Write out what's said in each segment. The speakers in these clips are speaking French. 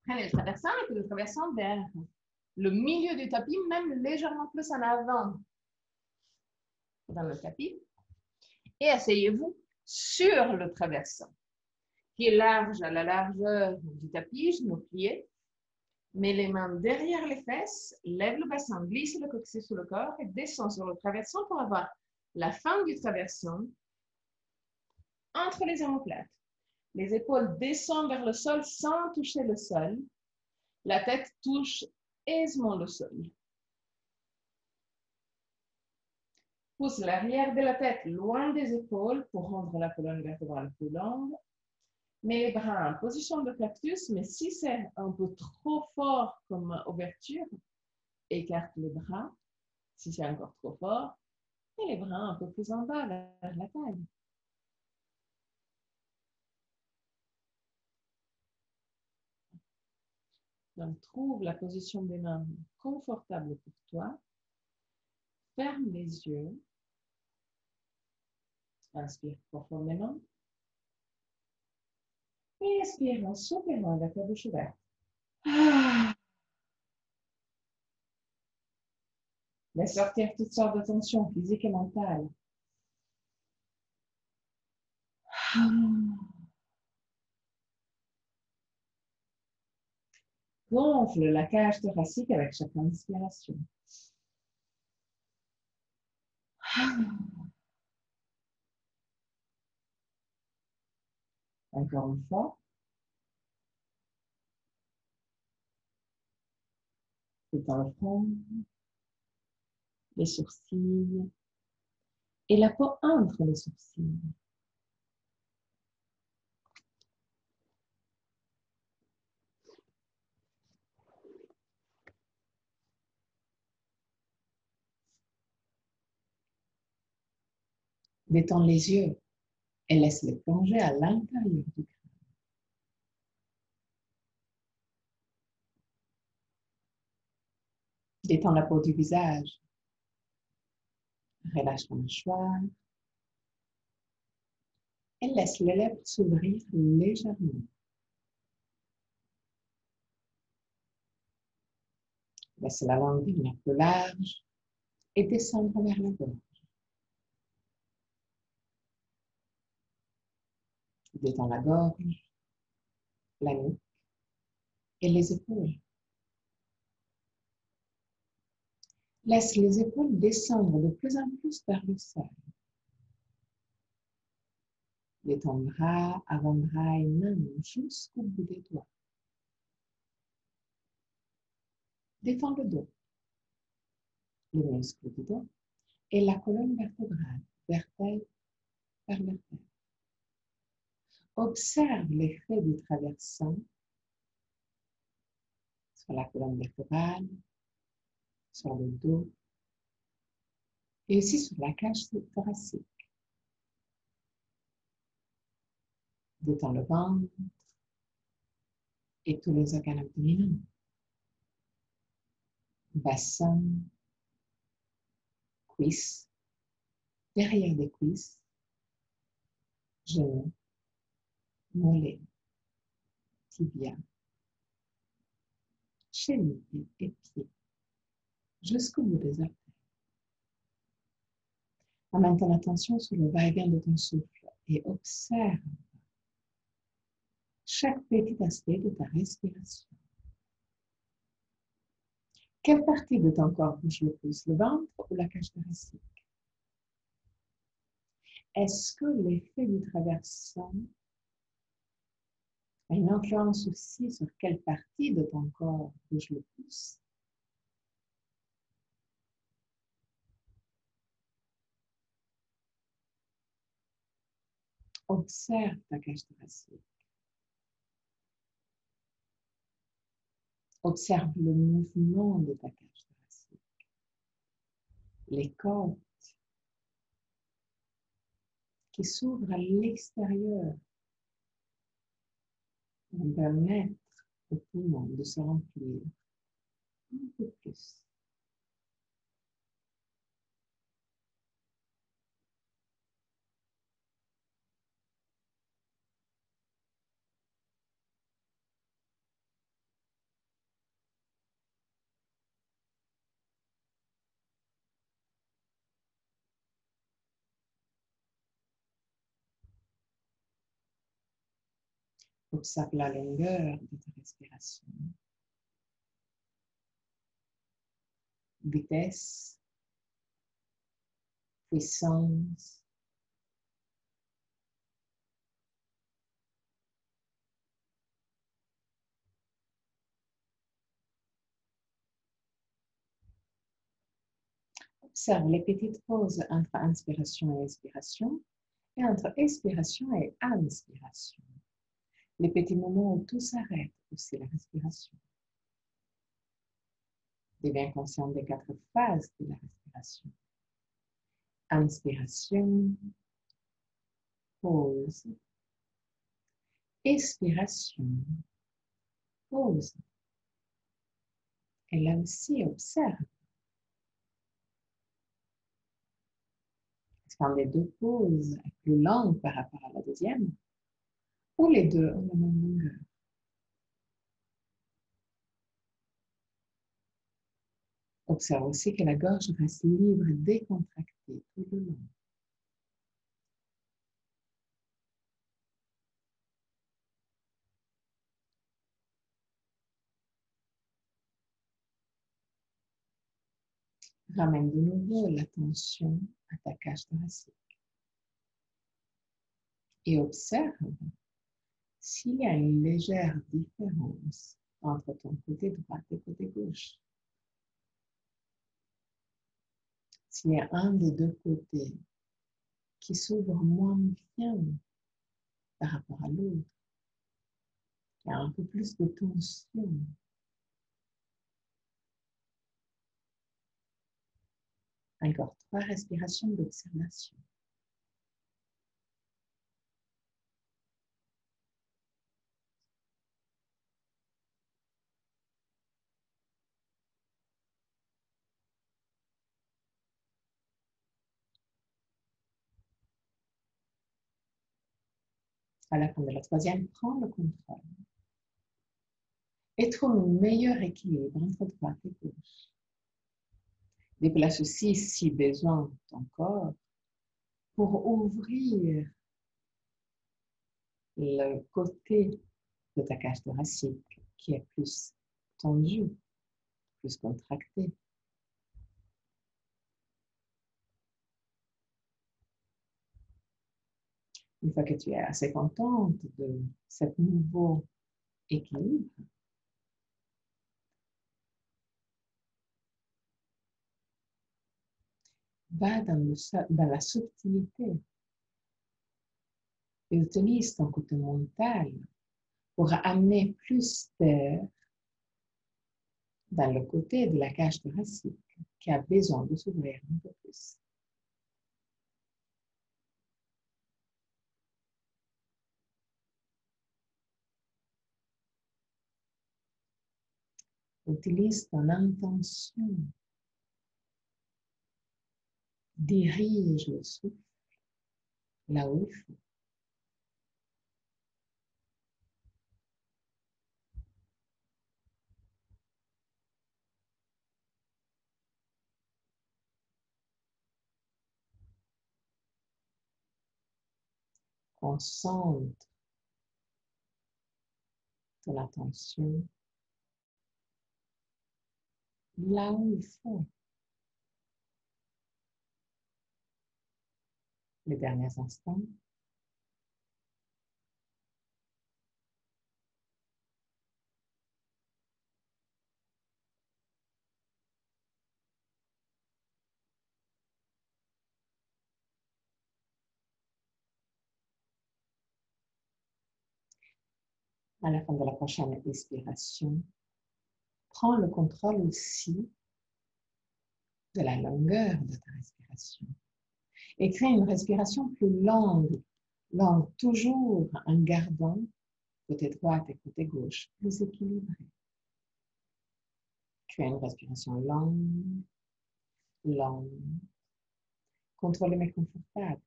Prenez le traversant et puis le traversant vers le milieu du tapis, même légèrement plus en avant dans le tapis. Et asseyez-vous sur le traversant, qui est large à la largeur du tapis, genoux pliés. Mets les mains derrière les fesses, lève le bassin, glisse le coccyx sous le corps et descend sur le traversant pour avoir la fin du traversant entre les omoplates. Les épaules descendent vers le sol sans toucher le sol. La tête touche aisément le sol. Pousse l'arrière de la tête loin des épaules pour rendre la colonne vertébrale plus longue. Mets les bras en position de cactus, mais si c'est un peu trop fort comme ouverture, écarte les bras. Si c'est encore trop fort, et les bras un peu plus en bas vers la taille. Donc, trouve la position des mains confortable pour toi. Ferme les yeux. Inspire profondément. Et expire en soupirant avec la bouche ouverte. Laisse sortir toutes sortes de tensions physiques et mentales. Gonfle la cage thoracique avec chaque inspiration. Encore une fois. Détends le front, les sourcils et la peau entre les sourcils. Détends les yeux et laisse-les plonger à l'intérieur du crâne. Détends la peau du visage. Relâche la mâchoire et laisse les lèvres s'ouvrir légèrement. Laisse la langue devenir plus large et descendre vers la gorge. Détends la gorge, la nuque et les épaules. Laisse les épaules descendre de plus en plus vers le sol. Détends bras, avant-bras et mains jusqu'au bout des doigts. Détends le dos, les muscles du dos et la colonne vertébrale, vertèbre par vertèbre. Observe l'effet du traversant sur la colonne vertébrale, sur le dos et aussi sur la cage thoracique. Détends le ventre et tous les organes abdominaux. Bassin, cuisses, derrière des cuisses, genoux, mollets, tibia, cheville et pieds, jusqu'au bout des orteils. Amène ton attention sur le va-et-vient de ton souffle et observe chaque petit aspect de ta respiration. Quelle partie de ton corps bouge le plus, le ventre ou la cage thoracique? Est-ce que l'effet du traversant a une influence aussi sur quelle partie de ton corps bouge le plus? Observe ta cage thoracique. Observe le mouvement de ta cage thoracique. Les côtes qui s'ouvrent à l'extérieur vont permettre au poumon de se remplir un peu plus. Observe la longueur de ta respiration. Vitesse, puissance. Observe les petites pauses entre inspiration et expiration et entre expiration et inspiration. Les petits moments où tout s'arrête, aussi la respiration. Deviens conscient des 4 phases de la respiration. Inspiration, pause. Expiration, pause. Et là aussi, observe. Est-ce qu'un des 2 pauses est plus longue par rapport à la deuxième? Ou les 2 ont la même longueur? Observe aussi que la gorge reste libre et décontractée tout le long. Ramène de nouveau l'attention à ta cage thoracique. Et observe s'il y a une légère différence entre ton côté droit et côté gauche. S'il y a un des 2 côtés qui s'ouvre moins bien par rapport à l'autre, il y a un peu plus de tension. Encore 3 respirations d'observation. À la fin de la 3e, prends le contrôle. Et trouve un meilleur équilibre entre droite et gauche. Déplace aussi, si besoin, ton corps pour ouvrir le côté de ta cage thoracique qui est plus tendu, plus contracté. Une fois que tu es assez contente de ce nouveau équilibre, va dans la subtilité et utilise ton côté mental pour amener plus d'air dans le côté de la cage thoracique qui a besoin de s'ouvrir un peu plus. Utilise ton intention. Dirige le souffle là où il faut. Concentre ton attention là où il faut. Les derniers instants. À la fin de la prochaine expiration, prends le contrôle aussi de la longueur de ta respiration et crée une respiration plus longue, toujours en gardant côté droit et côté gauche plus équilibré. Crée une respiration longue, contrôlée mais confortable.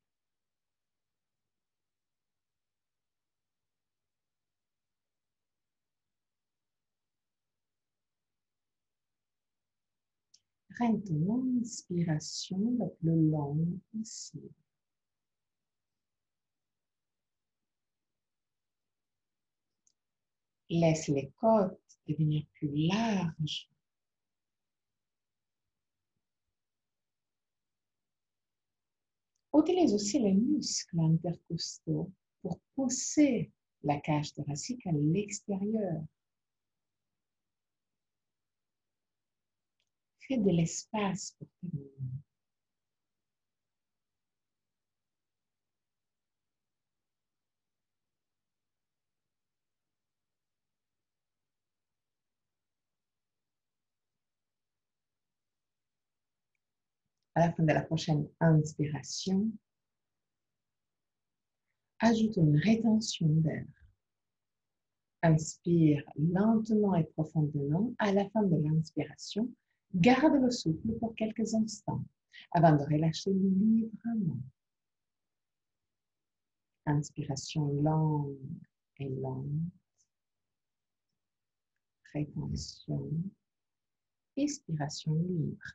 Rends ton inspiration la plus longue possible. Laisse les côtes devenir plus larges. Utilise aussi les muscles intercostaux pour pousser la cage thoracique à l'extérieur. Fais de l'espace pour tes mouvements. À la fin de la prochaine inspiration, ajoute une rétention d'air. Inspire lentement et profondément. À la fin de l'inspiration, garde le souffle pour quelques instants avant de relâcher librement. Inspiration longue et lente. Rétention. Expiration libre.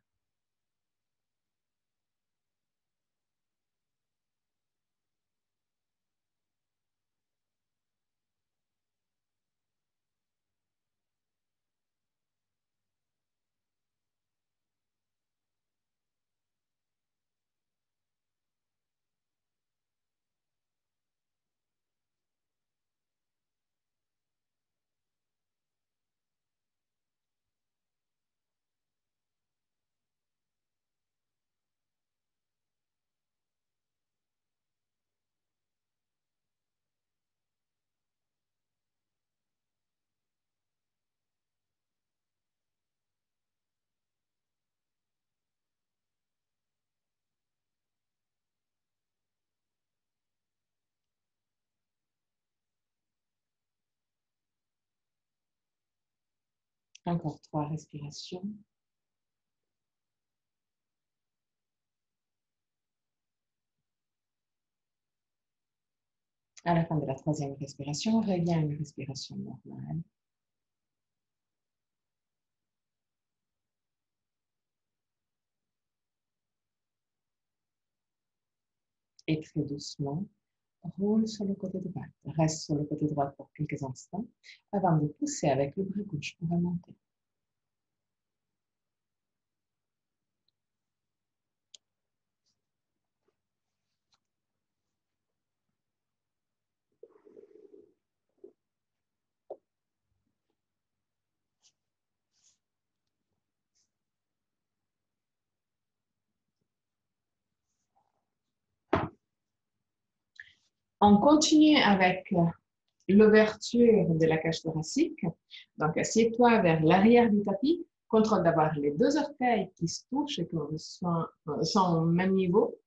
Encore 3 respirations. À la fin de la 3e respiration, reviens à une respiration normale. Et très doucement, roule sur le côté droit. Reste sur le côté droit pour quelques instants avant de pousser avec le bras gauche pour remonter. On continue avec l'ouverture de la cage thoracique. Donc, assieds-toi vers l'arrière du tapis. Contrôle d'avoir les 2 orteils qui se touchent et qui sont au même niveau,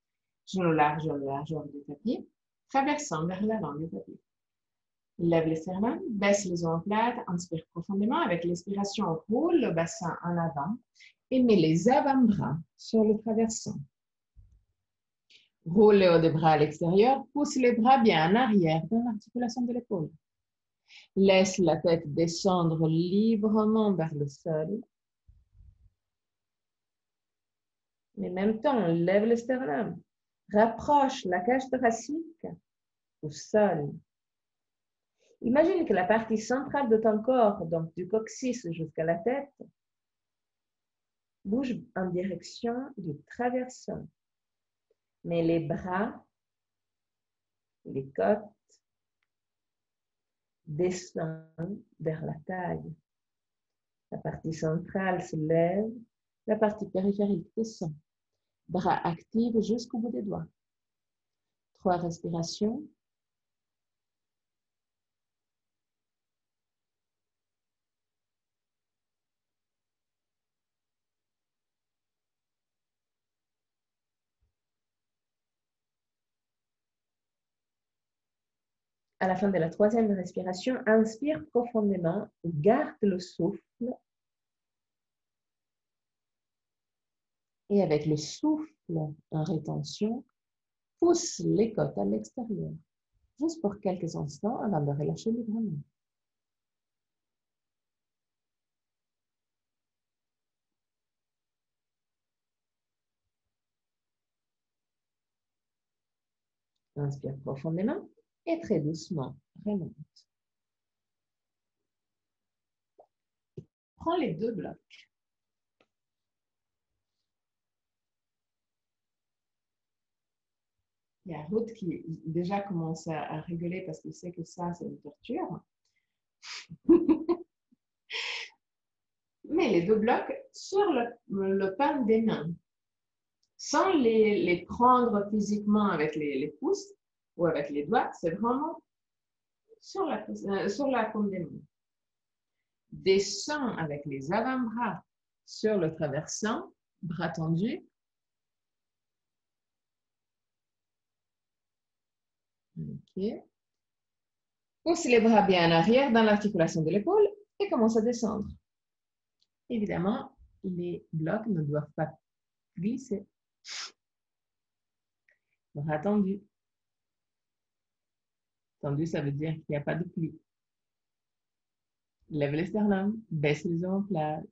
sur la largeur du tapis, traversant vers l'avant du tapis. Lève les sternums, baisse les omoplates, inspire profondément. Avec l'expiration, roule le bassin en avant et mets les avant-bras sur le traversant. Roule le haut des bras à l'extérieur, pousse les bras bien en arrière dans l'articulation de l'épaule. Laisse la tête descendre librement vers le sol. Mais en même temps, lève le sternum. Rapproche la cage thoracique au sol. Imagine que la partie centrale de ton corps, donc du coccyx jusqu'à la tête, bouge en direction du traversant. Mais les bras, les côtes, descendent vers la taille. La partie centrale se lève, la partie périphérique descend. Bras actifs jusqu'au bout des doigts. 3 respirations. À la fin de la 3e respiration, inspire profondément, garde le souffle. Et avec le souffle en rétention, pousse les côtes à l'extérieur, juste pour quelques instants avant de relâcher librement. Inspire profondément et très doucement, remonte. Prends les deux blocs. Il y a Ruth qui déjà commence à rigoler parce qu'il sait que ça, c'est une torture. Mets les deux blocs sur le palme des mains, sans les prendre physiquement avec les pouces ou avec les doigts, c'est vraiment sur la paume des mains. Descends avec les avant-bras sur le traversant, bras tendus. Ok. Pousse les bras bien en arrière dans l'articulation de l'épaule et commence à descendre. Évidemment, les blocs ne doivent pas glisser. Bras tendus. Tendu, ça veut dire qu'il n'y a pas de pli. Lève les sternum, baisse les omoplates.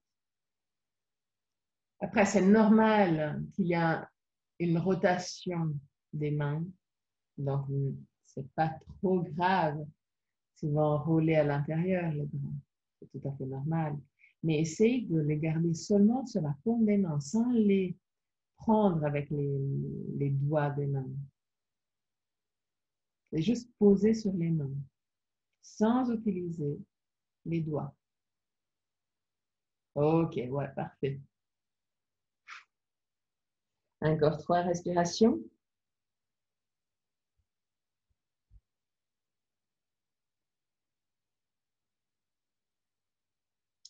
Après, c'est normal qu'il y ait une rotation des mains. Donc, c'est pas trop grave s'ils vont rouler à l'intérieur, les bras. C'est tout à fait normal. Mais essaye de les garder seulement sur la paume des mains, sans les prendre avec les doigts des mains. Et juste poser sur les mains, sans utiliser les doigts. Ok, ouais, parfait. Encore 3 respirations.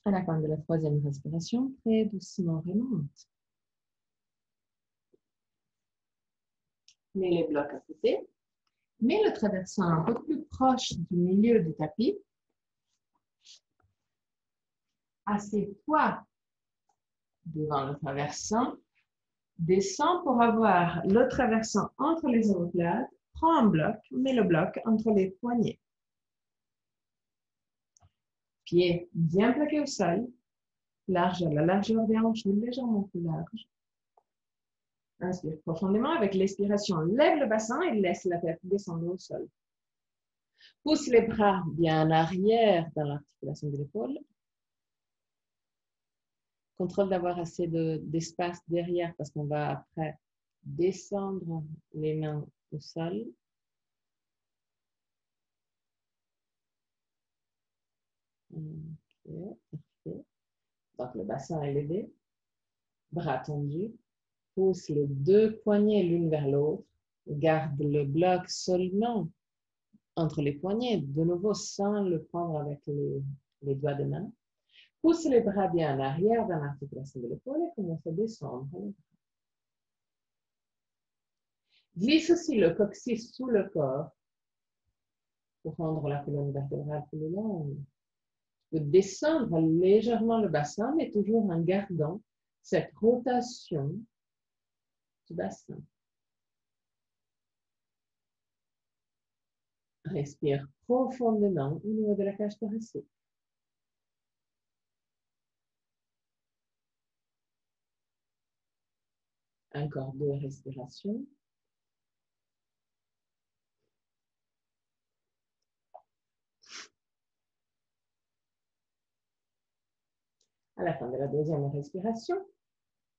À la fin de la 3e respiration, très doucement remonte. Mets les blocs à côté. Mets le traversant un peu plus proche du milieu du tapis. Assieds-toi devant le traversant. Descends pour avoir le traversant entre les omoplates. Prends un bloc, mets le bloc entre les poignets. Pieds bien plaqués au sol. Large à la largeur des hanches ou légèrement plus large. Inspire profondément. Avec l'expiration, lève le bassin et laisse la tête descendre au sol. Pousse les bras bien en arrière dans l'articulation de l'épaule. Contrôle d'avoir assez d'espace derrière parce qu'on va après descendre les mains au sol. Ok, parfait. Donc le bassin est levé, bras tendus. Pousse les 2 poignets l'une vers l'autre. Garde le bloc seulement entre les poignets, de nouveau sans le prendre avec les doigts de main. Pousse les bras bien en arrière dans l'articulation de l'épaule et commence à descendre. Glisse aussi le coccyx sous le corps pour rendre la colonne vertébrale plus longue. Tu peux descendre légèrement le bassin, mais toujours en gardant cette rotation du bassin. Respire profondément au niveau de la cage thoracique. Encore 2 respirations. À la fin de la 2e respiration,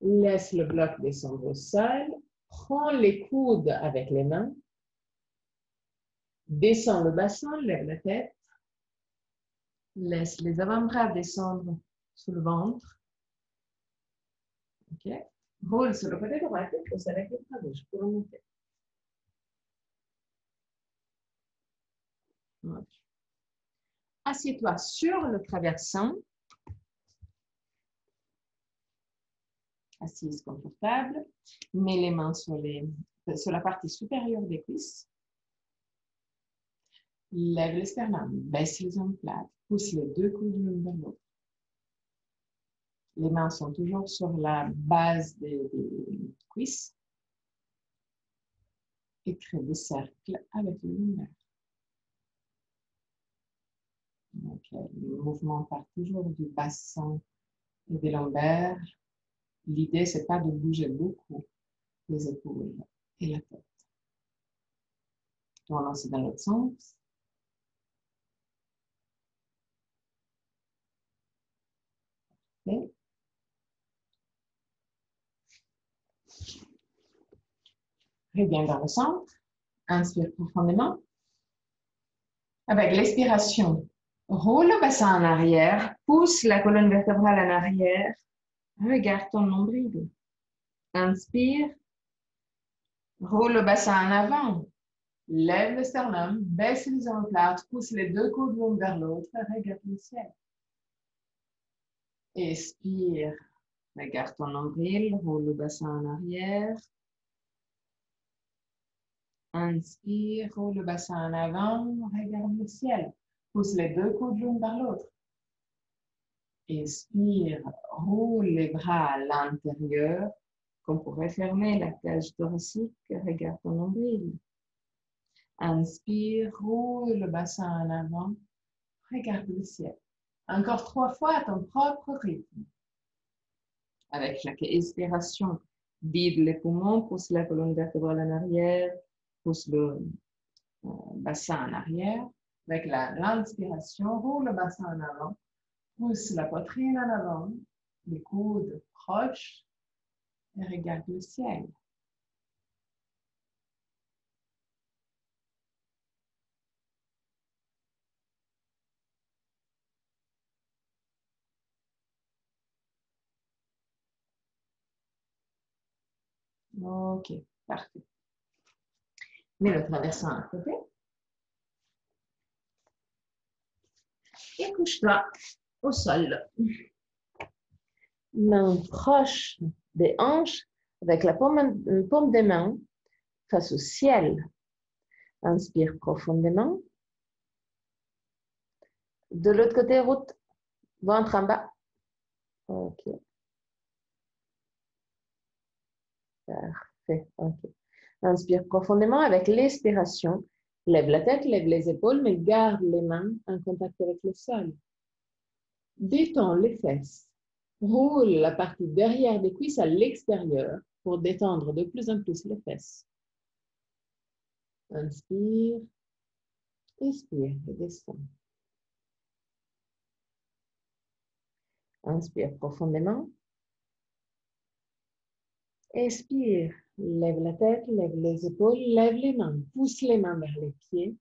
laisse le bloc descendre au sol. Prends les coudes avec les mains. Descends le bassin, lève la tête. Laisse les avant-bras descendre sous le ventre. Ok. Roule sur le côté droit et pousse avec le bras gauche pour remonter. Okay. Assieds-toi sur le traversant. Assise confortable. Mets les mains sur la partie supérieure des cuisses. Lève les sternum, baisse les omoplates, pousse les 2 coudes l'une vers l'autre. Les mains sont toujours sur la base des cuisses. Et crée des cercles avec le lombaire. Le mouvement part toujours du bassin et des lombaires. L'idée, c'est pas de bouger beaucoup les épaules et la tête. On va lancer dans l'autre sens. côté. Reviens vers le centre. Inspire profondément. Avec l'expiration, roule le bassin en arrière, pousse la colonne vertébrale en arrière, regarde ton nombril. Inspire, roule le bassin en avant, lève le sternum, baisse les omoplates, pousse les deux coudes l'un vers l'autre, regarde le ciel. Expire, regarde ton nombril, roule le bassin en arrière. Inspire, roule le bassin en avant, regarde le ciel. Pousse les deux coudes l'un vers l'autre. Expire, roule les bras à l'intérieur, comme pourrait fermer la cage thoracique, regarde ton nombril. Inspire, roule le bassin en avant, regarde le ciel. Encore 3 fois à ton propre rythme. Avec chaque expiration, vide les poumons, pousse la colonne vertébrale en arrière, pousse le bassin en arrière. Avec l'inspiration, roule le bassin en avant, pousse la poitrine en avant, les coudes proches et regarde le ciel. Ok, parfait. Mets le traversant à côté. Et couche-toi au sol. Main proche des hanches avec la paume des mains face au ciel. Inspire profondément. De l'autre côté, route, ventre en bas. Ok. Parfait. Ok. Inspire profondément avec l'expiration. Lève la tête, lève les épaules, mais garde les mains en contact avec le sol. Détends les fesses. Roule la partie derrière des cuisses à l'extérieur pour détendre de plus en plus les fesses. Inspire, expire et descends. Inspire profondément. Expire, lève la tête, lève les épaules, lève les mains, pousse les mains vers les pieds,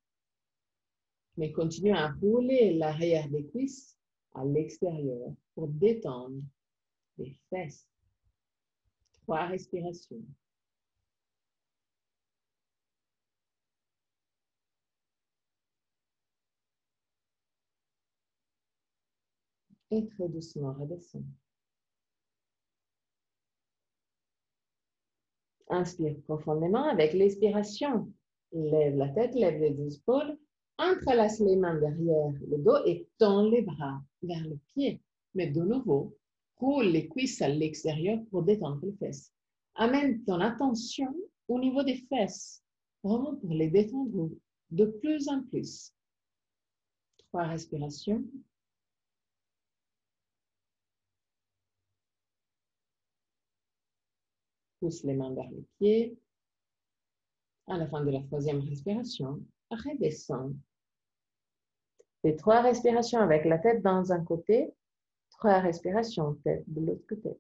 mais continue à rouler l'arrière des cuisses à l'extérieur pour détendre les fesses. 3 respirations. Et très doucement redescends. Inspire profondément avec l'expiration. Lève la tête, lève les épaules, entrelace les mains derrière le dos et tend les bras vers le pied. Mais de nouveau, roule les cuisses à l'extérieur pour détendre les fesses. Amène ton attention au niveau des fesses, vraiment pour les détendre de plus en plus. 3 respirations. Pousse les mains vers les pieds. À la fin de la 3e respiration, redescends. Fais 3 respirations avec la tête dans un côté, 3 respirations tête de l'autre côté.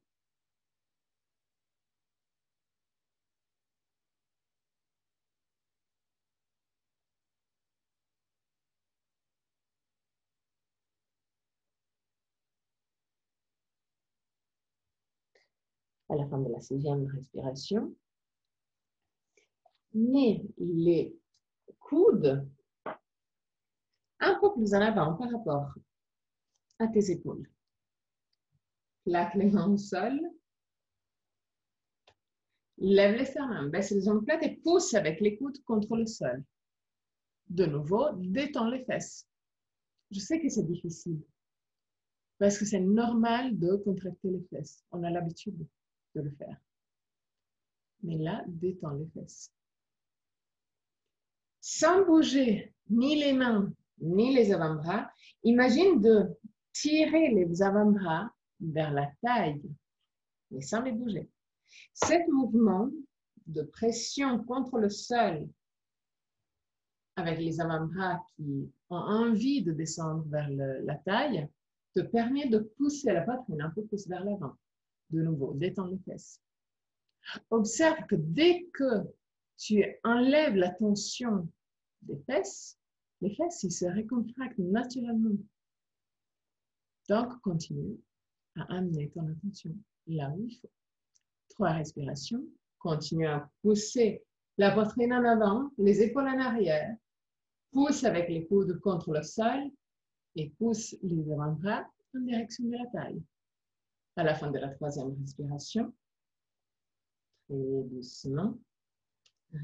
À la fin de la 6e respiration, mets les coudes un peu plus en avant par rapport à tes épaules. Plaque les mains au sol. Lève les sternums, baisse les omoplates et pousse avec les coudes contre le sol. De nouveau, détends les fesses. Je sais que c'est difficile parce que c'est normal de contracter les fesses. On a l'habitude de le faire. Mais là, détends les fesses. Sans bouger ni les mains ni les avant-bras, imagine de tirer les avant-bras vers la taille, mais sans les bouger. Cet mouvement de pression contre le sol avec les avant-bras qui ont envie de descendre vers la taille te permet de pousser la poitrine un peu plus vers l'avant. De nouveau, détends les fesses. Observe que dès que tu enlèves la tension des fesses, les fesses ils se récontractent naturellement. Donc, continue à amener ton attention là où il faut. 3 respirations. Continue à pousser la poitrine en avant, les épaules en arrière. Pousse avec les coudes contre le sol et pousse les avant-bras en direction de la taille. À la fin de la 3e respiration, très doucement,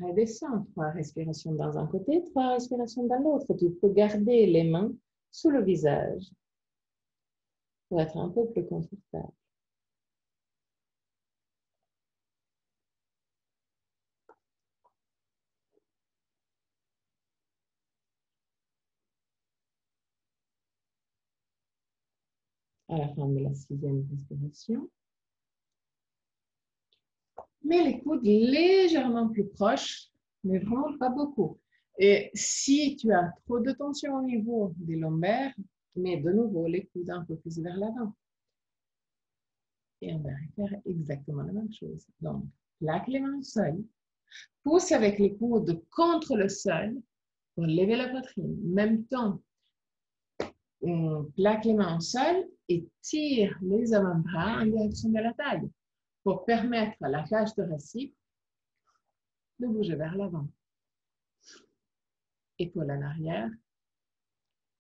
redescends. 3 respirations dans un côté, 3 respirations dans l'autre. Tu peux garder les mains sous le visage pour être un peu plus confortable. À la fin de la 6e respiration, mets les coudes légèrement plus proches, mais vraiment pas beaucoup. Et si tu as trop de tension au niveau des lombaires, mets de nouveau les coudes un peu plus vers l'avant. Et on va faire exactement la même chose. Donc, plaque les mains au sol, pousse avec les coudes contre le sol pour lever la poitrine. En même temps, on plaque les mains au sol et tire les avant-bras en direction de la taille pour permettre à la cage thoracique de bouger vers l'avant. Épaule en arrière,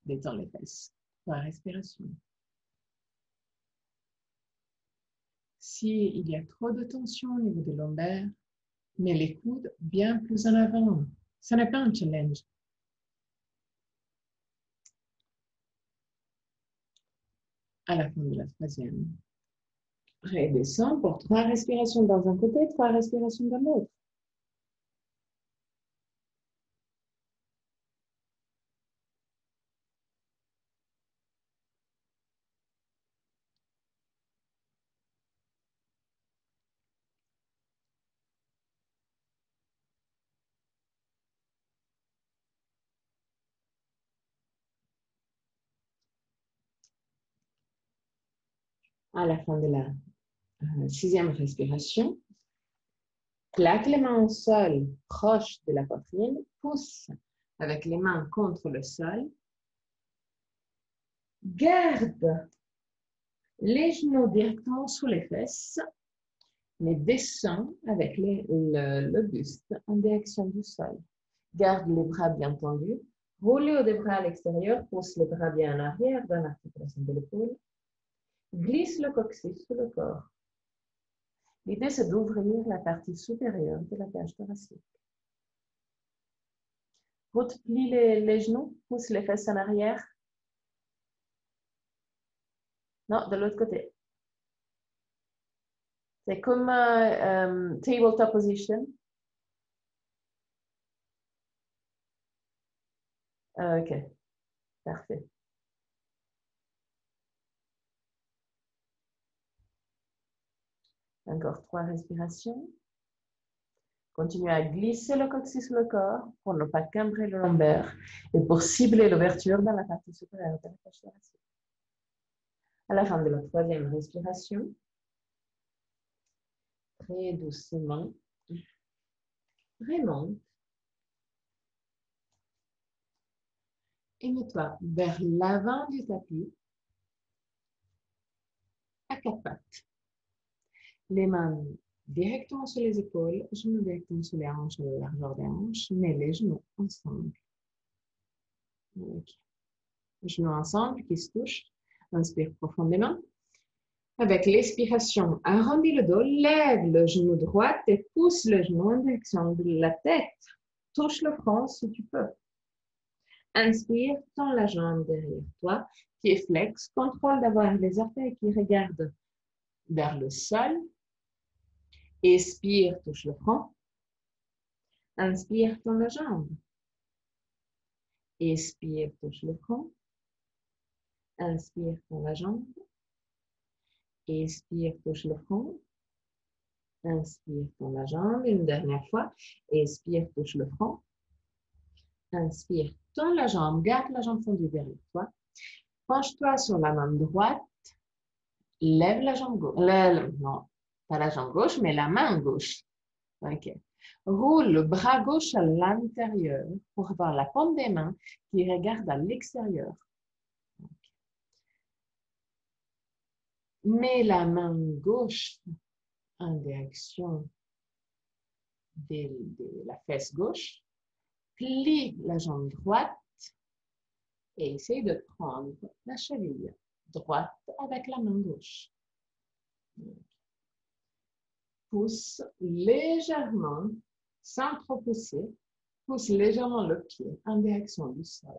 détends les fesses. 3 respirations. S'il y a trop de tension au niveau des lombaires, mets les coudes bien plus en avant. Ce n'est pas un challenge. À la fin de la 3e, redescends pour 3 respirations dans un côté, 3 respirations dans l'autre. À la fin de la 6e respiration, plaque les mains au sol, proche de la poitrine, pousse avec les mains contre le sol. Garde les genoux directement sous les fesses, mais descends avec le buste en direction du sol. Garde les bras bien tendus. Roule des bras à l'extérieur, pousse les bras bien en arrière dans l'articulation de l'épaule. Glisse le coccyx sous le corps. L'idée, c'est d'ouvrir la partie supérieure de la cage thoracique. Route, plie les genoux, pousse les fesses en arrière. Non, de l'autre côté. C'est comme tabletop position. Ok, parfait. Encore 3 respirations. Continue à glisser le coccyx sur le corps pour ne pas cambrer le lombaire et pour cibler l'ouverture dans la partie supérieure de la cage thoracique. À la fin de la 3e respiration, très doucement, remonte et mets-toi vers l'avant du tapis à 4 pattes. Les mains directement sur les épaules, genoux directement sur les hanches, la largeur des hanches, mais les genoux ensemble. Okay. Les genoux ensemble qui se touchent. Inspire profondément. Avec l'expiration, arrondis le dos, lève le genou droit et pousse le genou en direction de la tête. Touche le front si tu peux. Inspire, tends la jambe derrière toi, pied flex, contrôle d'avoir les orteils qui regardent vers le sol. Expire, touche le front. Inspire, tends la jambe. Expire, touche le front. Inspire, tends la jambe. Expire, touche le front. Inspire, tends la jambe. Une dernière fois. Expire, touche le front. Inspire, tends la jambe. Garde la jambe fondue vers toi. Penche-toi sur la main droite, lève la jambe gauche. Non, pas la jambe gauche, mais la main gauche. Ok. Roule le bras gauche à l'intérieur pour avoir la paume des mains qui regarde à l'extérieur. Mets la main gauche en direction de la fesse gauche. Plie la jambe droite et essaye de prendre la cheville droite avec la main gauche. Pousse légèrement, sans trop pousser, pousse légèrement le pied en direction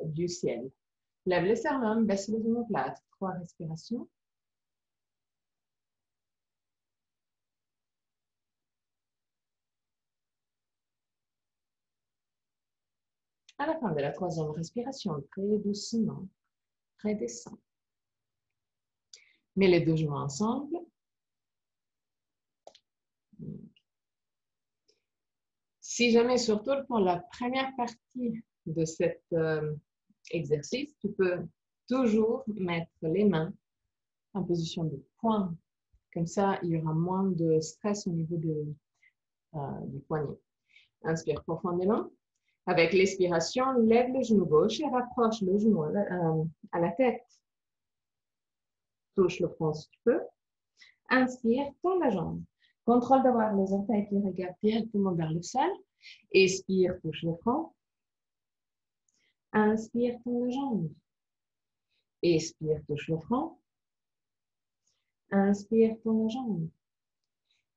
du ciel. Lève les sternum, baisse les omoplates. 3 respirations. À la fin de la 3e respiration, très doucement, redescends. Mets les 2 genoux ensemble. Si jamais, surtout pour la première partie de cet exercice, tu peux toujours mettre les mains en position de poing. Comme ça, il y aura moins de stress au niveau du poignet. Inspire profondément. Avec l'expiration, lève le genou gauche et rapproche le genou à la tête. Touche le front si tu peux. Inspire, tends la jambe. Contrôle d'avoir les orteils qui regardent directement vers le sol. Expire, touche le front. Inspire, tends la jambe. Expire, touche le front. Inspire, tends la jambe.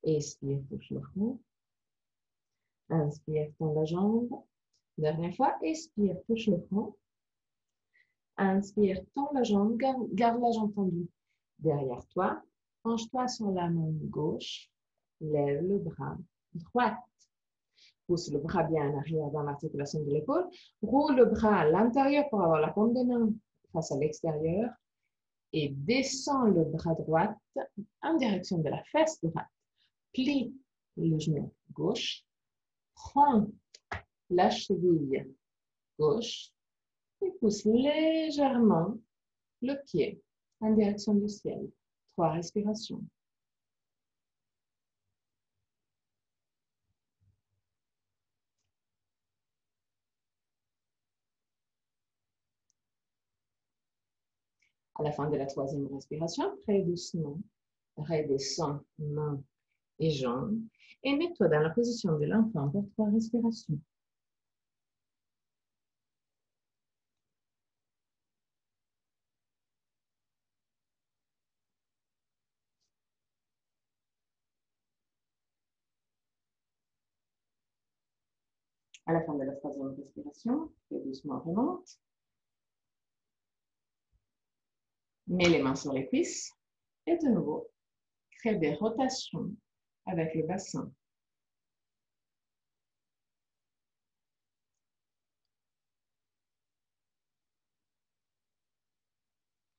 Expire, touche le front. Inspire, tends la jambe. Dernière fois, expire, touche le front. Inspire, tends la jambe, garde la jambe tendue derrière toi. Penche-toi sur la main gauche. Lève le bras droit. Pousse le bras bien en arrière dans l'articulation de l'épaule. Roule le bras à l'intérieur pour avoir la paume des mains face à l'extérieur. Et descends le bras droit en direction de la fesse droite. Plie le genou gauche. Prends la cheville gauche et pousse légèrement le pied en direction du ciel. 3 respirations. À la fin de la 3e respiration, très doucement, redescends mains et jambes et mets-toi dans la position de l'enfant pour 3 respirations. À la fin de la 3e respiration, très doucement remonte. Mets les mains sur les cuisses et de nouveau, crée des rotations avec le bassin.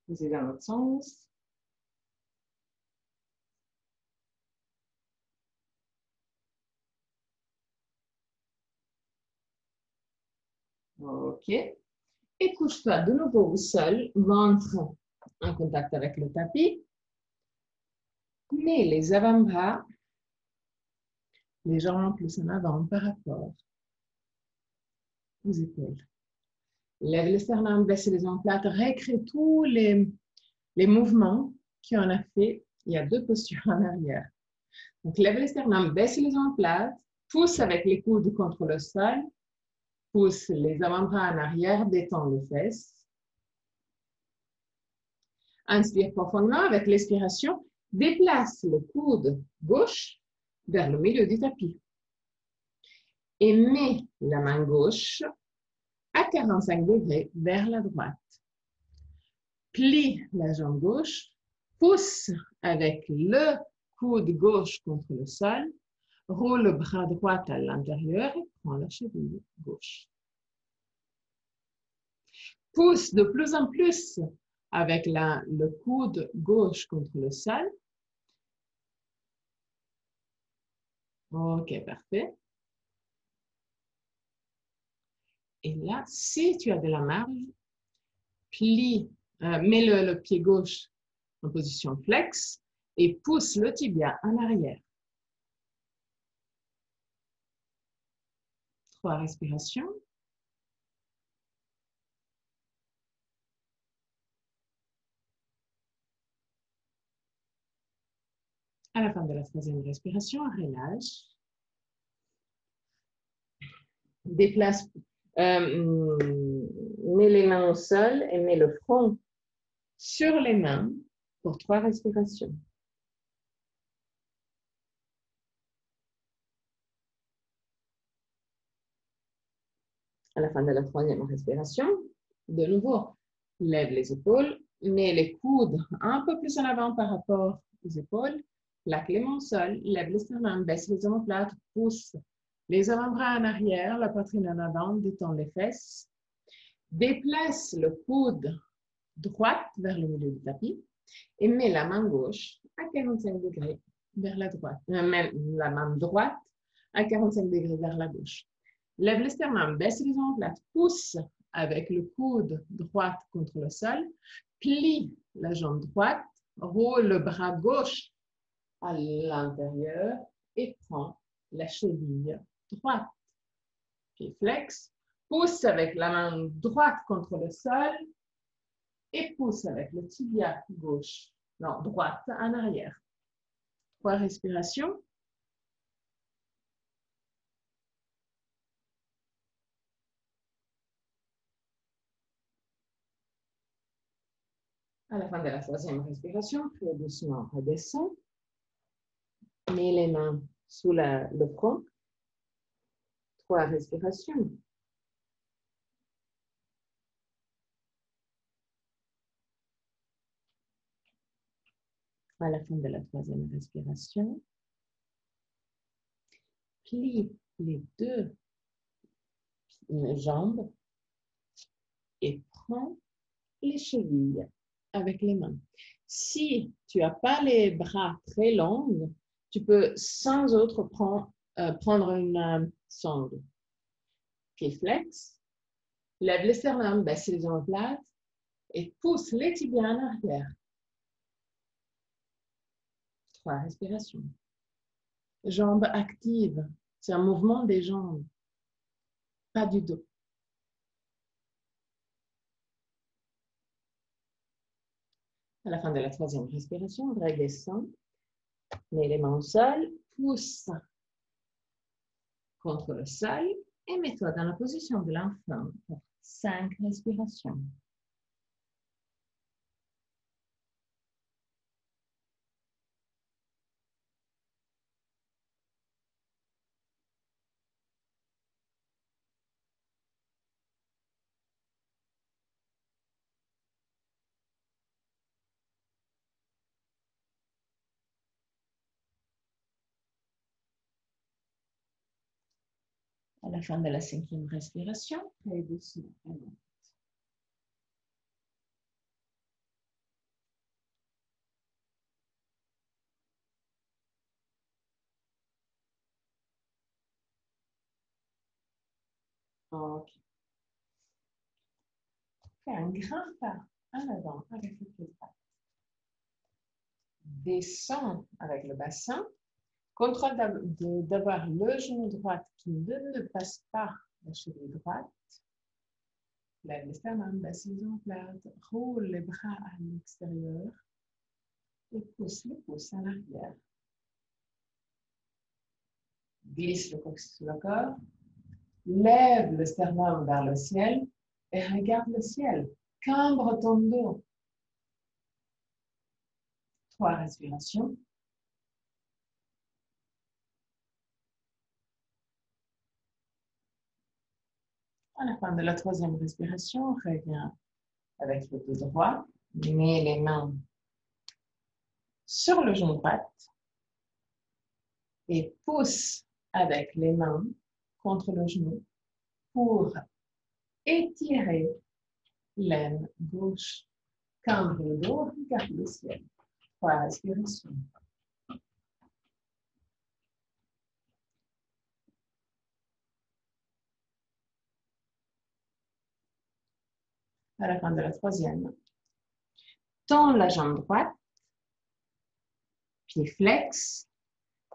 Poussez dans l'autre sens. Ok. Et couche-toi de nouveau au sol, ventre en contact avec le tapis. Mets les avant-bras légèrement plus en avant par rapport aux épaules. Lève les sternum, baisse les omoplates, recrée tous les mouvements qu'on a fait. Il y a 2 postures en arrière. Donc, lève les sternum, baisse les omoplates, pousse avec les coudes contre le sol, pousse les avant-bras en arrière, détends les fesses. Inspire profondément avec l'expiration, déplace le coude gauche vers le milieu du tapis. Et mets la main gauche à 45 degrés vers la droite. Plie la jambe gauche, pousse avec le coude gauche contre le sol, roule le bras droit à l'intérieur et prends la cheville gauche. Pousse de plus en plus avec le coude gauche contre le sol. Ok, parfait. Et là, si tu as de la marge, plie Mets le pied gauche en position flex et pousse le tibia en arrière. 3 respirations. À la fin de la 3e respiration, relâche. Déplace, mets les mains au sol et mets le front sur les mains pour 3 respirations. À la fin de la 3e respiration, de nouveau, lève les épaules, mets les coudes un peu plus en avant par rapport aux épaules, plaque les mains au sol, lève les sternums, baisse les omoplates, pousse les avant-bras en arrière, la poitrine en avant, détend les fesses. Déplace le coude droite vers le milieu du tapis et mets la main gauche à 45 degrés vers la droite. Mets la main droite à 45 degrés vers la gauche. Lève les sternums, baisse les omoplates, pousse avec le coude droit contre le sol, plie la jambe droite, roule le bras gauche à l'intérieur et prends la cheville droite. Pied flex, pousse avec la main droite contre le sol et pousse avec le tibia gauche, non, droite en arrière. 3 respirations. À la fin de la 3e respiration, très doucement redescends. Mets les mains sous le front. 3 respirations. À la fin de la 3e respiration, plie les 2 jambes et prends les chevilles avec les mains. Si tu n'as pas les bras très longs, tu peux sans autre prendre une sonde. Pied flex, lève les sternums, baisse les omoplates et pousse les tibias en arrière. 3 respirations. Jambes actives, c'est un mouvement des jambes, pas du dos. À la fin de la 3e respiration, redescends, mets les mains au sol, pousse contre le sol et mets-toi dans la position de l'enfant pour 5 respirations. À la fin de la 5e respiration, très doucement. Ok. Fais un grand pas en avant avec le pied droit. Descends avec le bassin. Contrôle d'avoir le genou droit qui ne passe pas la cheville droite. Lève les sternums, baisse les omoplates, roule les bras à l'extérieur et pousse les pouces en arrière. Glisse le coccyx sous le corps, lève le sternum vers le ciel et regarde le ciel. Cambre ton dos. 3 respirations. À la fin de la 3e respiration, reviens avec le dos droit. Mets les mains sur le genou droit et pousse avec les mains contre le genou pour étirer l'aine gauche. Cambre le dos, regarde le ciel. 3 respirations. À la fin de la 3e, Tends la jambe droite, pied flex,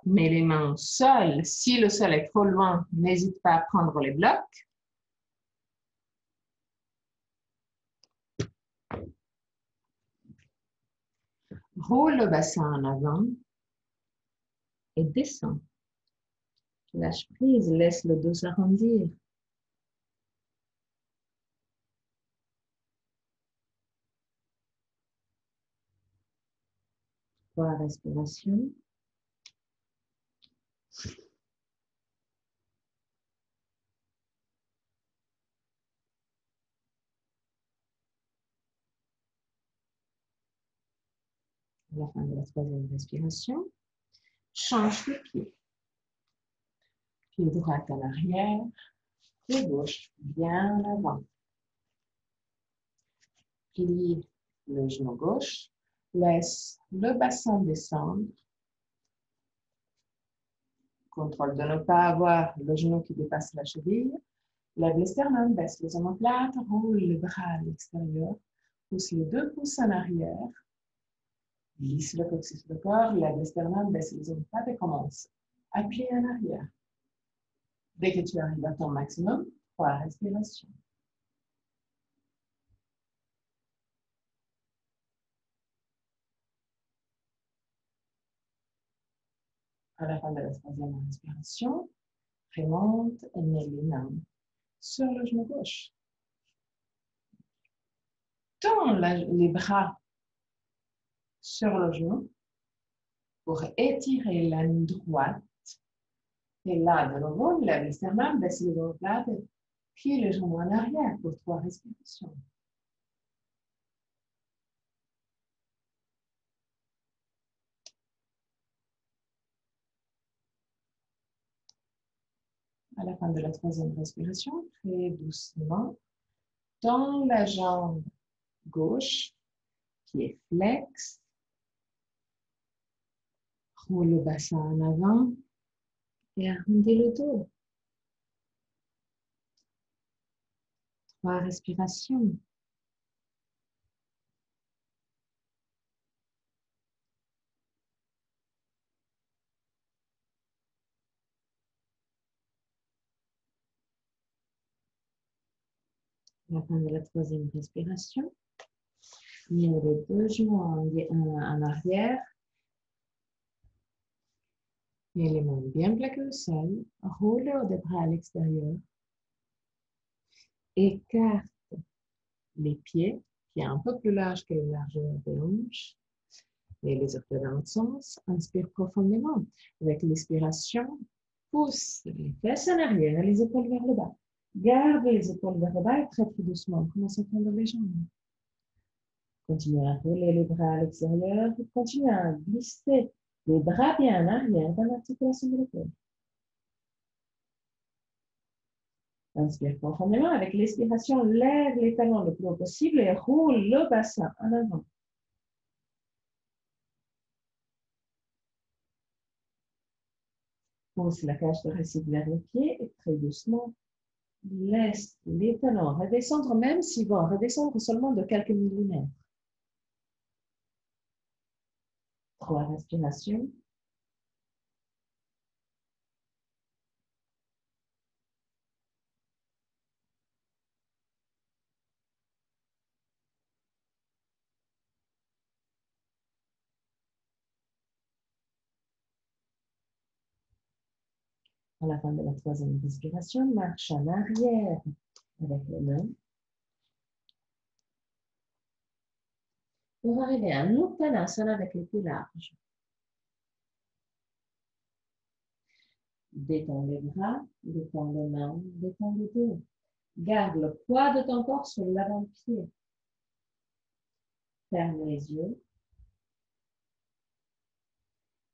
mets les mains au sol. Si le sol est trop loin, n'hésite pas à prendre les blocs. Roule le bassin en avant et descends. Lâche prise, laisse le dos s'arrondir. 3 respirations. À la fin de la 3e respiration, change de pied. Pied droit en arrière, pied gauche bien en avant. Plie le genou gauche, laisse le bassin descendre. Contrôle de ne pas avoir le genou qui dépasse la cheville. Lève les sternums, baisse les omoplates, roule les bras à l'extérieur, pousse les 2 pouces en arrière, glisse le coccyx de corps, lève les sternums, baisse les omoplates et commence à plier en arrière. Dès que tu arrives à ton maximum, 3 respirations. À la fin de la 3e respiration, remonte et mets les mains sur le genou gauche. Tends les bras sur le genou pour étirer la ligne droite. Et là, de nouveau, lève les sternums, baisse les omoplates, plie les genoux en arrière pour 3 respirations. À la fin de la 3e respiration, très doucement, tends la jambe gauche, pied flex, roule le bassin en avant et arrondis le dos. 3 respirations. À la fin de la 3e respiration, mets les 2 genoux en arrière. Mets les mains bien plaquées au sol. Roule le haut des bras à l'extérieur. Écarte les pieds, qui est un peu plus large que la largeur des hanches. Et les orteils dans l'autre sens. Inspire profondément. Avec l'expiration, pousse les fesses en arrière et les épaules vers le bas. Garde les épaules vers le bas et très doucement. Commence à tendre les jambes. Continue à rouler les bras à l'extérieur. Continue à glisser les bras bien en arrière dans l'articulation de l'épaule. Inspire profondément. Avec l'expiration, lève les talons le plus haut possible et roule le bassin en avant. Pousse la cage thoracique vers les pieds et très doucement, laisse les talons redescendre, même s'ils vont redescendre seulement de quelques millimètres. 3 respirations. À la fin de la 3e respiration, marche en arrière avec les mains. Pour arriver à Uttanasana avec les pieds larges. Détends les bras, détends les mains, détends le dos. Garde le poids de ton corps sur l'avant-pied. Ferme les yeux.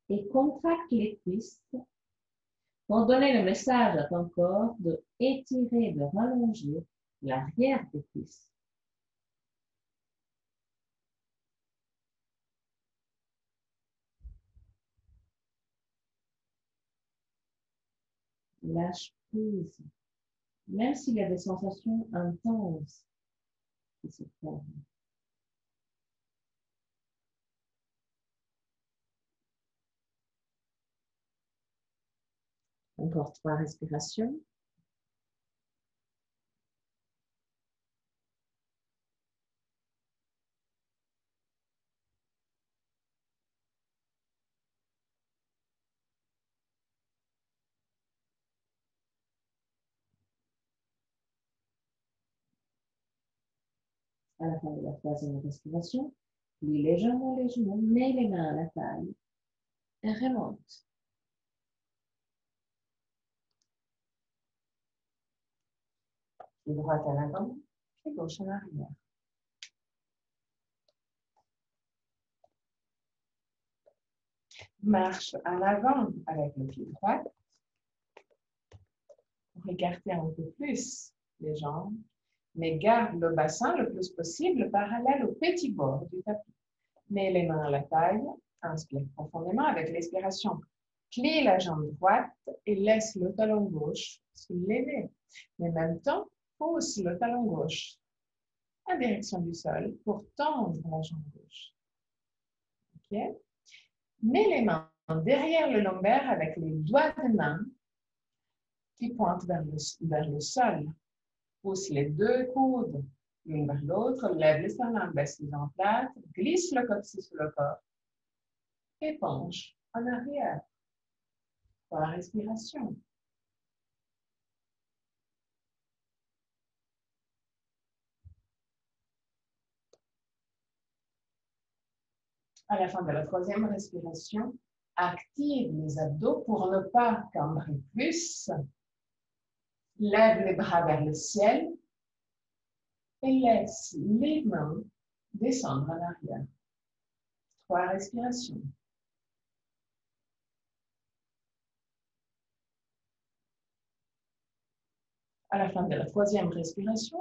Et contracte les cuisses pour donner le message à ton corps de étirer, de rallonger l'arrière des cuisses. Lâche prise, même s'il y a des sensations intenses qui se forment. Encore 3 respirations. À la fin de la 3e respiration, plie les jambes dans les genoux, mets les mains à la taille et remonte. Pied droit à l'avant, pied gauche en arrière. Marche à l'avant avec le pied droit pour écarter un peu plus les jambes, mais garde le bassin le plus possible parallèle au petit bord du tapis. Mets les mains à la taille, inspire profondément avec l'expiration. Plie la jambe droite et laisse le talon gauche se lever. Mais en même temps, pousse le talon gauche en direction du sol pour tendre la jambe gauche. Okay? Mets les mains derrière le lombaire avec les doigts de main qui pointent vers le sol. Pousse les 2 coudes l'une vers l'autre, lève les sternums, baisse les omoplates, glisse le coccyx sur le corps et penche en arrière. 3 respirations. À la fin de la 3e respiration, active les abdos pour ne pas cambrer plus. Lève les bras vers le ciel et laisse les mains descendre en arrière. 3 respirations. À la fin de la 3e respiration,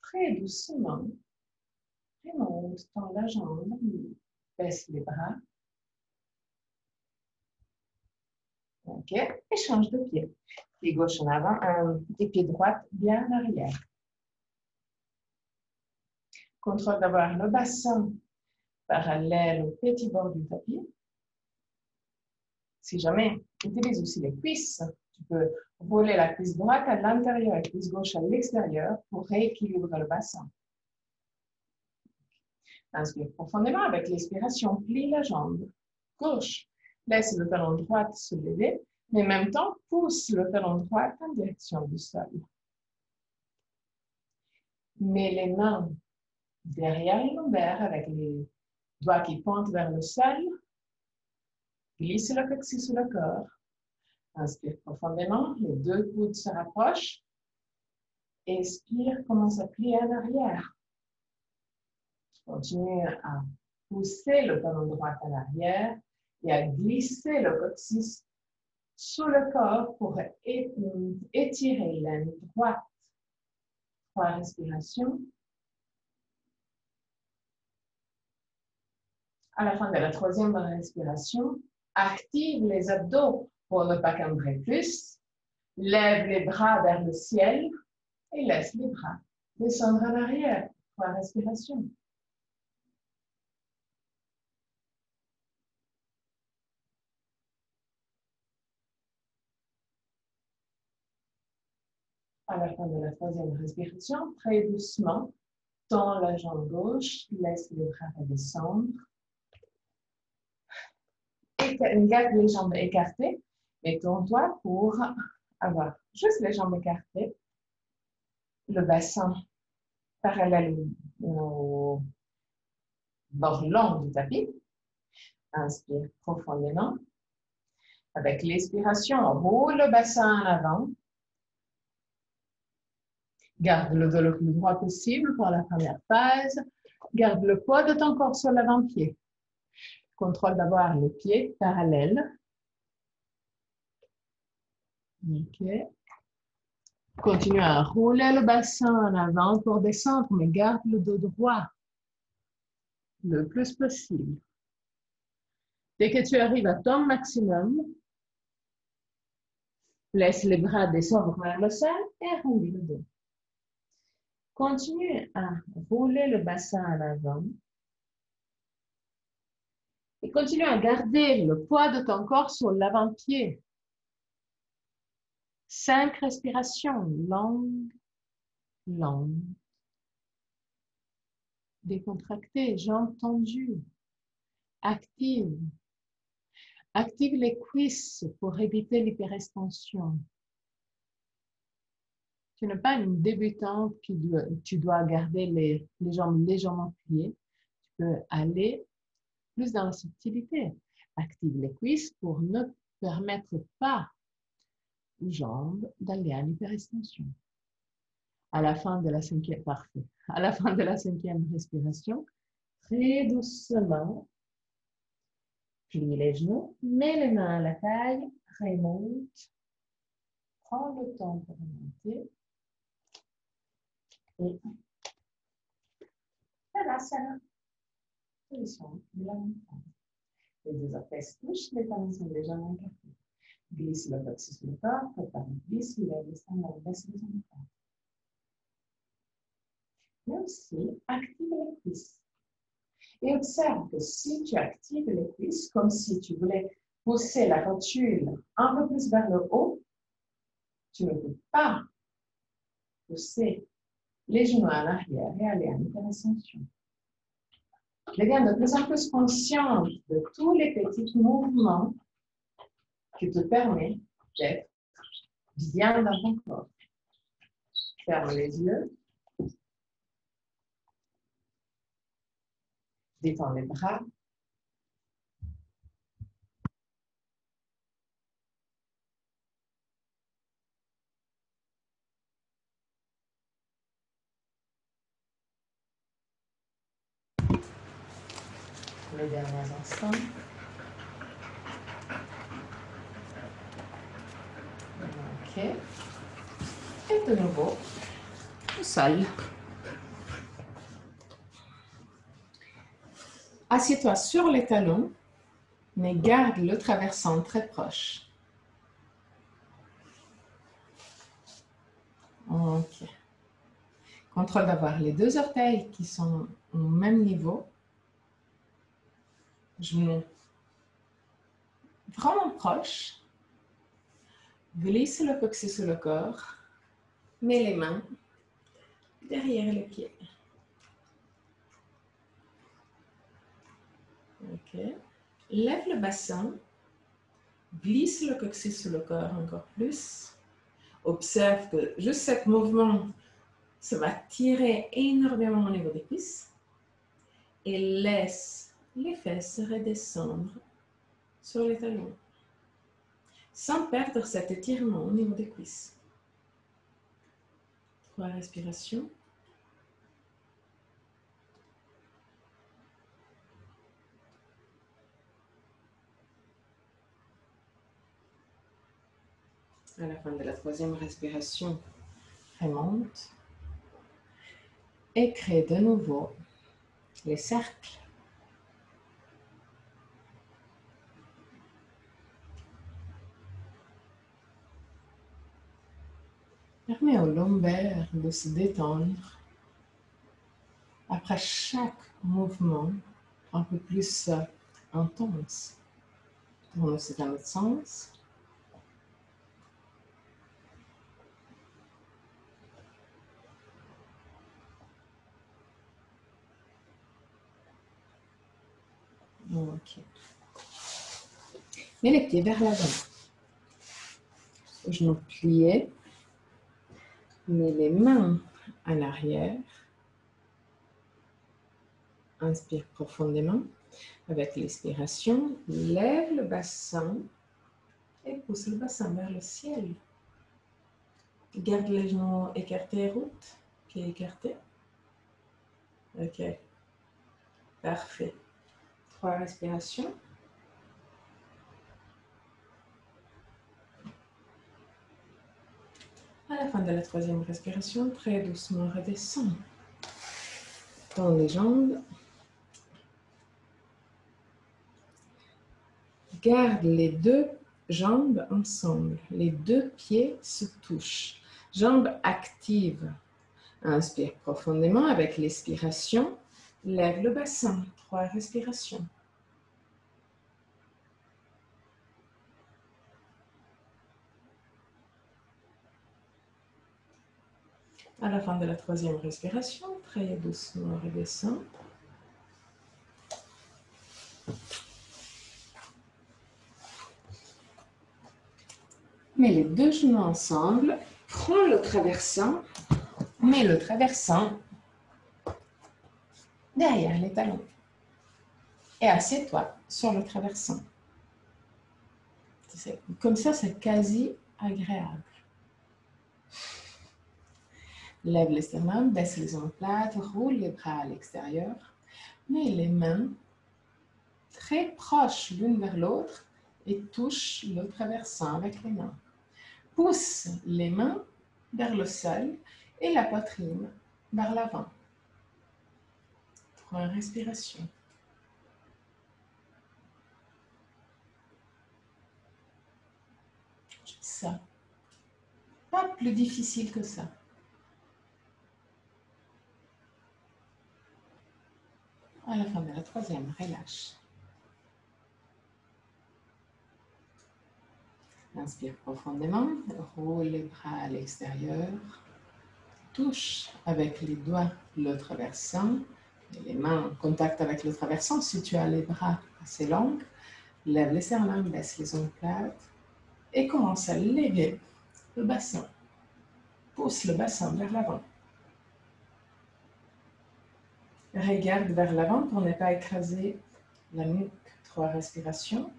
très doucement, remonte, tend la jambe, baisse les bras. Ok, et change de pied. Pied gauche en avant et pied droit bien en arrière. Contrôle d'avoir le bassin parallèle au petit bord du tapis. Si jamais tu utilises aussi les cuisses, tu peux rouler la cuisse droite à l'intérieur et la cuisse gauche à l'extérieur pour rééquilibrer le bassin. Inspire profondément avec l'expiration, plie la jambe gauche. Laisse le talon droit se lever, mais en même temps, pousse le talon droit en direction du sol. Mets les mains derrière le lombaire avec les doigts qui pointent vers le sol. Glisse le coccyx sur le corps. Inspire profondément, les 2 coudes se rapprochent. Expire, commence à plier en arrière. Continue à pousser le talon droit en arrière et à glisser le coccyx sous le corps pour étirer l'aine droite. 3 respirations. À la fin de la 3e respiration, active les abdos pour ne pas cambrer plus. Lève les bras vers le ciel et laisse les bras descendre en arrière. 3 respirations. À la fin de la 3e respiration, très doucement, tends la jambe gauche, laisse les bras redescendre. Garde les jambes écartées, mais tourne-toi pour avoir juste les jambes écartées, le bassin parallèle au bord long du tapis. Inspire profondément. Avec l'expiration, roule le bassin en avant. Garde le dos le plus droit possible pour la première phase. Garde le poids de ton corps sur l'avant-pied. Contrôle d'avoir les pieds parallèles. Ok. Continue à rouler le bassin en avant pour descendre, mais garde le dos droit le plus possible. Dès que tu arrives à ton maximum, laisse les bras descendre vers le sol et roule le dos. Continue à rouler le bassin en avant. Et continue à garder le poids de ton corps sur l'avant-pied. 5 respirations, longues, longues. Décontractées, jambes tendues, actives. Active les cuisses pour éviter l'hyperextension. Tu n'es pas une débutante tu dois garder les jambes légèrement pliées. Tu peux aller plus dans la subtilité. Active les cuisses pour ne permettre pas aux jambes d'aller à l'hyperextension. À la fin de la cinquième, parfait. À la fin de la 5e respiration, très doucement, plie les genoux, mets les mains à la taille, remonte, prends le temps pour remonter et Tadasana. Position de la montagne. Les deux orteils se touchent, les talons sont légèrement écartés. Glisse le coccyx sur le corps, prépare une glisse, lève les sternums, baisse les omoplates. Mais aussi, active les cuisses. Et observe que si tu actives les cuisses, comme si tu voulais pousser la rotule un peu plus vers le haut, tu ne peux pas pousser les genoux à l'arrière et aller à l'hyperextension. Deviens de plus en plus consciente de tous les petits mouvements qui te permettent d'être bien dans ton corps. Ferme les yeux. Détends les bras. Les derniers instants. Ok. Et de nouveau, au sol. Assieds-toi sur les talons, mais garde le traversant très proche. Ok. Contrôle d'avoir les deux orteils qui sont au même niveau. Genoux vraiment proches. Glisse le coccyx sur le corps. Mets les mains derrière les pieds. Ok. Lève le bassin. Glisse le coccyx sur le corps encore plus. Observe que juste ce mouvement, ça va tirer énormément au niveau des cuisses. Et laisse les fesses redescendre sur les talons. Sans perdre cet étirement au niveau des cuisses. 3 respirations. À la fin de la 3e respiration, remonte et crée de nouveau les cercles. Permets au lombaire de se détendre après chaque mouvement un peu plus intense. Tourne aussi dans l'autre sens. Ok. Mets les pieds vers l'avant. Genoux pliés. Mets les mains en arrière. Inspire profondément. Avec l'expiration, lève le bassin et pousse le bassin vers le ciel. Garde les genoux écartés, route, pieds écartés. Ok. Parfait. 3 respirations. À la fin de la 3e respiration, très doucement redescends. Tends les jambes. Garde les 2 jambes ensemble. Les 2 pieds se touchent. Jambes actives. Inspire profondément avec l'expiration. Lève le bassin. 3 respirations. À la fin de la troisième respiration, très doucement redescends. Mets les deux genoux ensemble, prends le traversant, mets le traversant derrière les talons et assieds-toi sur le traversant. Comme ça, c'est quasi agréable. Lève les sternum, baisse les omoplates, roule les bras à l'extérieur. Mets les mains très proches l'une vers l'autre et touche le traversant avec les mains. Pousse les mains vers le sol et la poitrine vers l'avant. 3 respirations. Ça. Pas plus difficile que ça. À la fin de la troisième, relâche. Inspire profondément, roule les bras à l'extérieur. Touche avec les doigts le traversant. Et les mains en contact avec le traversant. Si tu as les bras assez longs, lève les sternums, baisse les omoplates et commence à lever le bassin. Pousse le bassin vers l'avant. Regarde vers l'avant pour ne pas écraser la nuque. 3 respirations.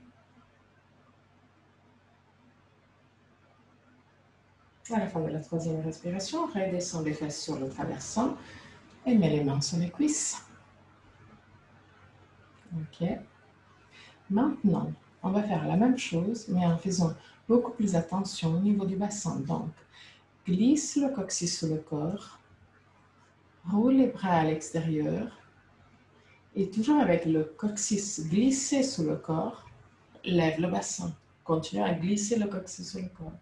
À la fin de la troisième respiration, redescends les fesses sur le traversant et mets les mains sur les cuisses. Ok. Maintenant, on va faire la même chose, mais en faisant beaucoup plus attention au niveau du bassin. Donc, glisse le coccyx sur le corps, roule les bras à l'extérieur et toujours avec le coccyx glissé sur le corps, lève le bassin. Continue à glisser le coccyx sur le corps.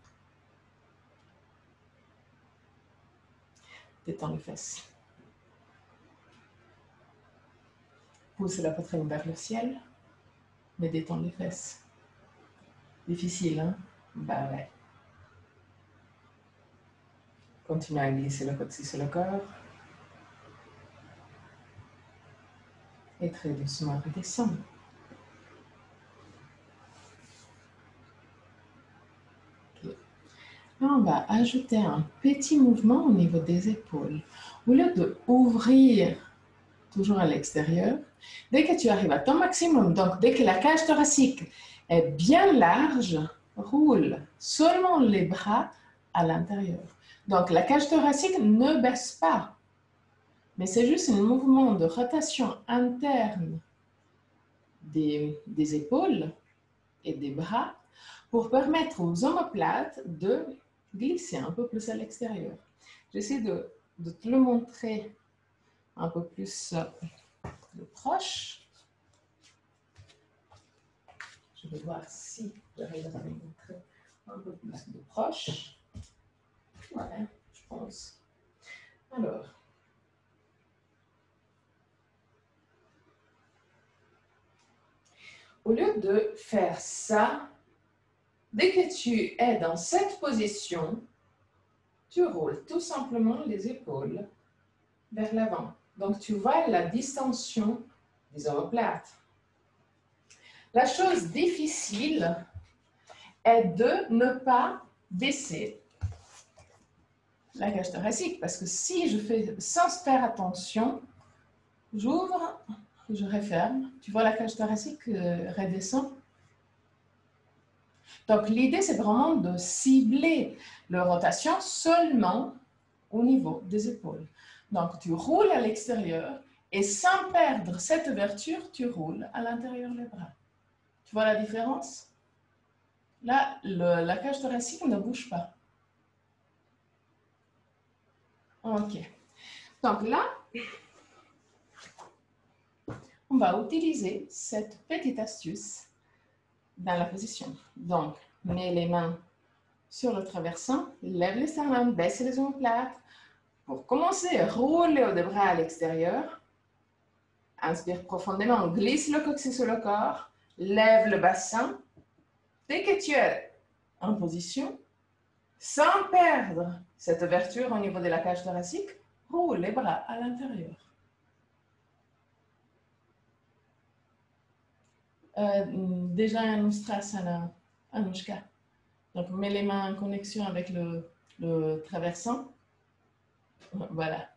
Détends les fesses. Pousse la poitrine vers le ciel, mais détends les fesses. Difficile, hein? Bah ouais. Continue à glisser le coccyx sur le corps. Et très doucement redescends. Okay. Là, on va ajouter un petit mouvement au niveau des épaules. Au lieu d'ouvrir toujours à l'extérieur, dès que tu arrives à ton maximum, donc dès que la cage thoracique est bien large, roule seulement les bras à l'intérieur. Donc la cage thoracique ne baisse pas, mais c'est juste un mouvement de rotation interne des épaules et des bras pour permettre aux omoplates de glisser un peu plus à l'extérieur. J'essaie de te le montrer un peu plus de proche. Je vais voir si j'arrive à le montrer un peu plus de proche. Voilà, je pense. Alors, au lieu de faire ça, dès que tu es dans cette position, tu roules tout simplement les épaules vers l'avant. Donc, tu vois la distension des omoplates. La chose difficile est de ne pas baisser la cage thoracique, parce que si je fais sans faire attention, j'ouvre, je referme, tu vois la cage thoracique redescend. Donc l'idée c'est vraiment de cibler la rotation seulement au niveau des épaules. Donc tu roules à l'extérieur et sans perdre cette ouverture, tu roules à l'intérieur des bras. Tu vois la différence? Là, la cage thoracique ne bouge pas. Ok. Donc là, on va utiliser cette petite astuce dans la position. Donc, mets les mains sur le traversant, lève les sternums, baisse les omoplates. Pour commencer, roule les hauts des bras à l'extérieur. Inspire profondément, glisse le coccyx sur le corps, lève le bassin. Dès que tu es en position, Sans perdre cette ouverture au niveau de la cage thoracique, roule les bras à l'intérieur. Déjà un Ustrasana, Anushka. Donc, mets les mains en connexion avec le traversant. Voilà.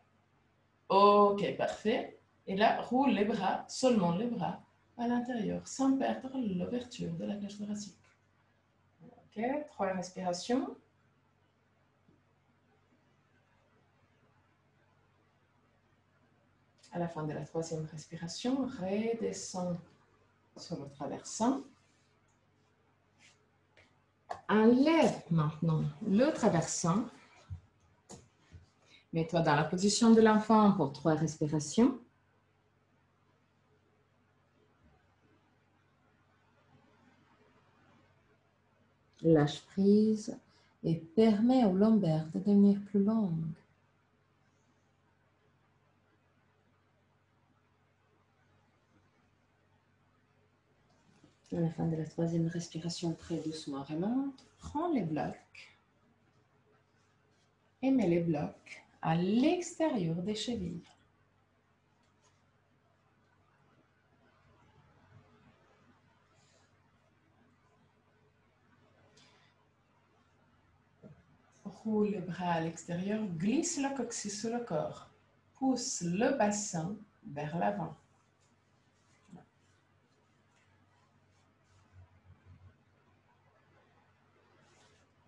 Ok, parfait. Et là, roule les bras, seulement les bras, à l'intérieur, sans perdre l'ouverture de la cage thoracique. Ok, 3 respirations. À la fin de la 3e respiration, redescends sur le traversant. Enlève maintenant le traversant. Mets-toi dans la position de l'enfant pour 3 respirations. Lâche prise et permets aux lombaires de devenir plus longues. À la fin de la 3e respiration, très doucement remonte. Prends les blocs et mets les blocs à l'extérieur des chevilles. Roule les bras à l'extérieur, glisse le coccyx sur le corps. Pousse le bassin vers l'avant.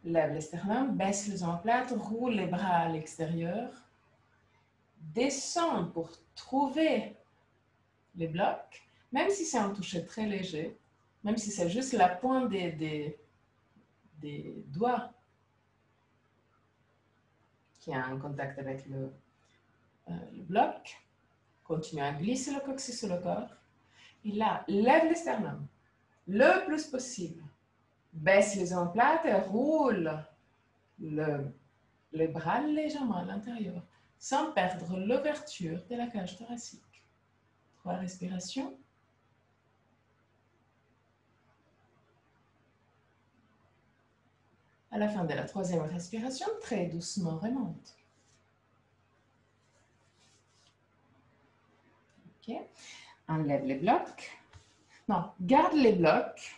Lève les sternums, baisse les omoplates, roule les bras à l'extérieur. Descends pour trouver les blocs, même si c'est un toucher très léger, même si c'est juste la pointe des doigts qui est en contact avec le bloc. Continue à glisser le coccyx sur le corps. Et là, lève les sternums le plus possible. Baisse les omoplates et roule les bras légèrement à l'intérieur, sans perdre l'ouverture de la cage thoracique. 3 respirations. À la fin de la 3e respiration, très doucement remonte. Ok. Enlève les blocs. Non, garde les blocs,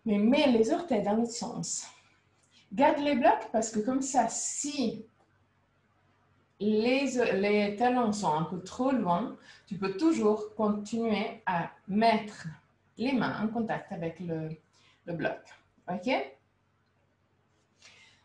mais mets les orteils dans l'autre sens. Garde les blocs parce que comme ça, si les talons sont un peu trop loin, tu peux toujours continuer à mettre les mains en contact avec le bloc. OK?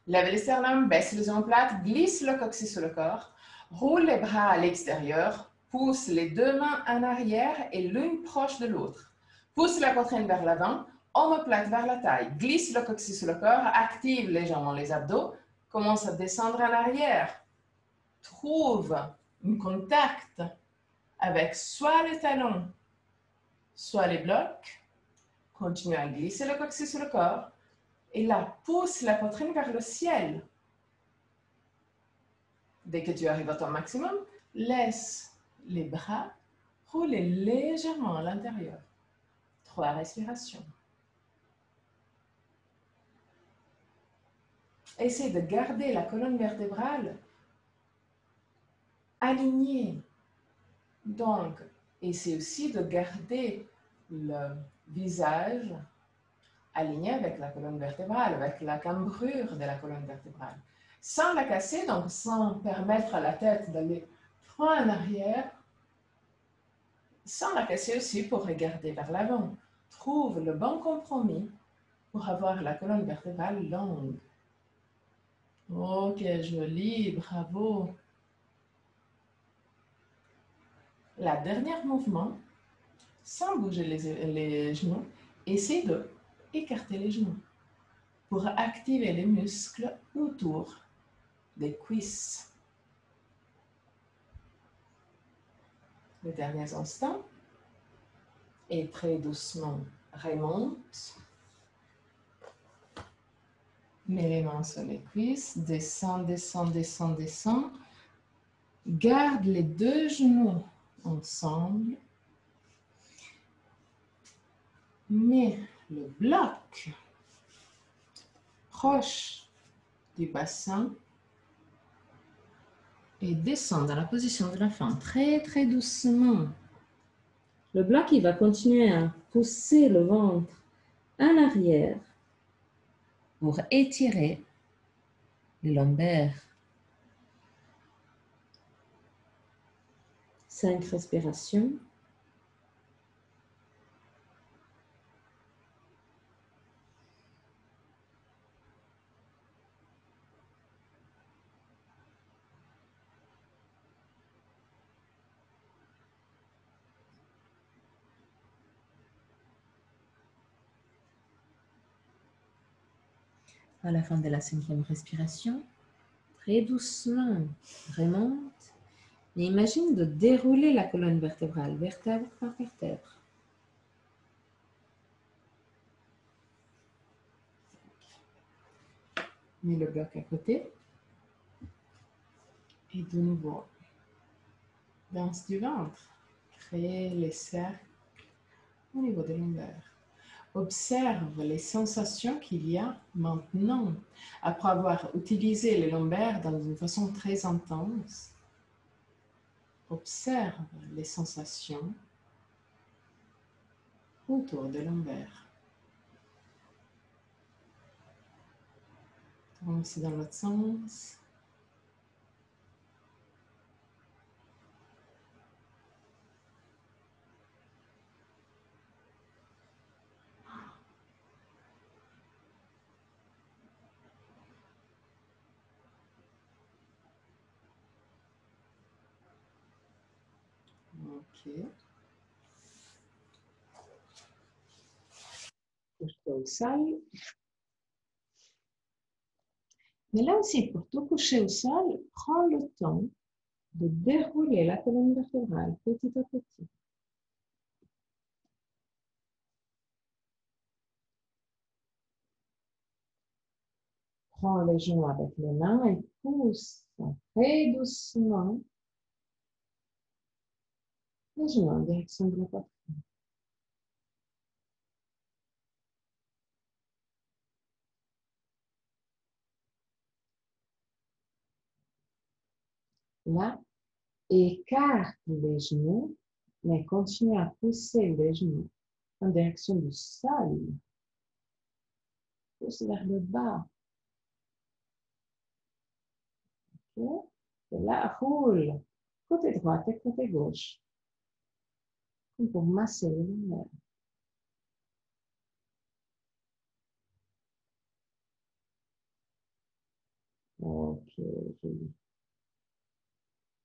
Lève les sternums, baisse les omoplates, glisse le coccyx sur le corps, roule les bras à l'extérieur, pousse les 2 mains en arrière et l'une proche de l'autre. Pousse la poitrine vers l'avant, omoplate vers la taille, glisse le coccyx sur le corps, active légèrement les abdos, commence à descendre en arrière. Trouve un contact avec soit les talons, soit les blocs. Continue à glisser le coccyx sur le corps. Et là, pousse la poitrine vers le ciel. Dès que tu arrives à ton maximum, laisse les bras rouler légèrement à l'intérieur. 3 respirations. Essaye de garder la colonne vertébrale alignée. Donc, essaye aussi de garder le visage aligné avec la colonne vertébrale, avec la cambrure de la colonne vertébrale. Sans la casser, donc sans permettre à la tête d'aller trop en arrière, sans la casser aussi pour regarder vers l'avant. Trouve le bon compromis pour avoir la colonne vertébrale longue. Ok, joli, bravo. La dernière mouvement, sans bouger les genoux, essaye de écarter les genoux pour activer les muscles autour des cuisses. Les derniers instants. Et très doucement, remonte. Mets les mains sur les cuisses. Descends, descends, descends, descends. Garde les 2 genoux ensemble. Mets le bloc proche du bassin et descend dans la position de l'enfant très très doucement. Le bloc, il va continuer à pousser le ventre en arrière pour étirer les lombaires. 5 respirations. À la fin de la 5e respiration, très doucement, remonte et imagine de dérouler la colonne vertébrale, vertèbre par vertèbre. Mets le bloc à côté. Et de nouveau, danse du ventre. Créez les cercles au niveau des lombaires. Observe les sensations qu'il y a maintenant, après avoir utilisé les lombaires dans une façon très intense. Observe les sensations autour des lombaires. Tourne aussi dans l'autre sens. Ok. Couche-toi au sol. Mais là aussi, pour te coucher au sol, prends le temps de dérouler la colonne vertébrale petit à petit. Prends les genoux avec les mains et pousse très doucement les genoux en direction de la poitrine. Là, écarte les genoux, mais continue à pousser les genoux en direction du sol. Pousse vers le bas. Okay. Et là, roule côté droit et côté gauche. Comme pour masser les lombaires. Ok, joli.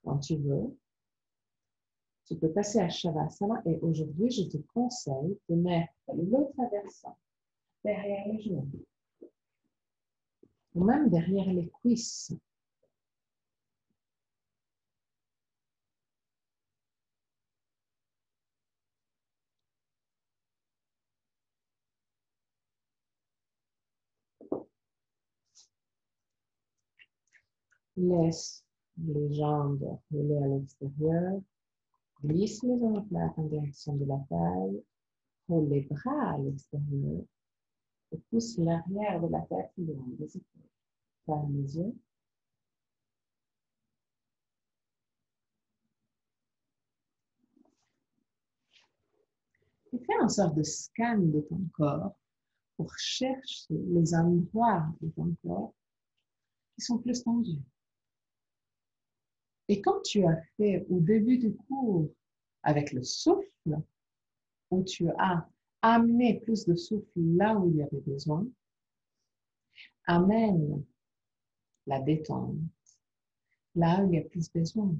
Quand tu veux, tu peux passer à Shavasana et aujourd'hui, je te conseille de mettre l'autre versant derrière les genoux ou même derrière les cuisses. Laisse les jambes rouler à l'extérieur. Glisse les omoplates en direction de la taille. Roule les bras à l'extérieur. Et pousse l'arrière de la tête le long des épaules. Ferme les yeux. Et fais une sorte de scan de ton corps pour chercher les endroits de ton corps qui sont plus tendus. Et quand tu as fait au début du cours avec le souffle, où tu as amené plus de souffle là où il y avait besoin, amène la détente là où il y a plus besoin.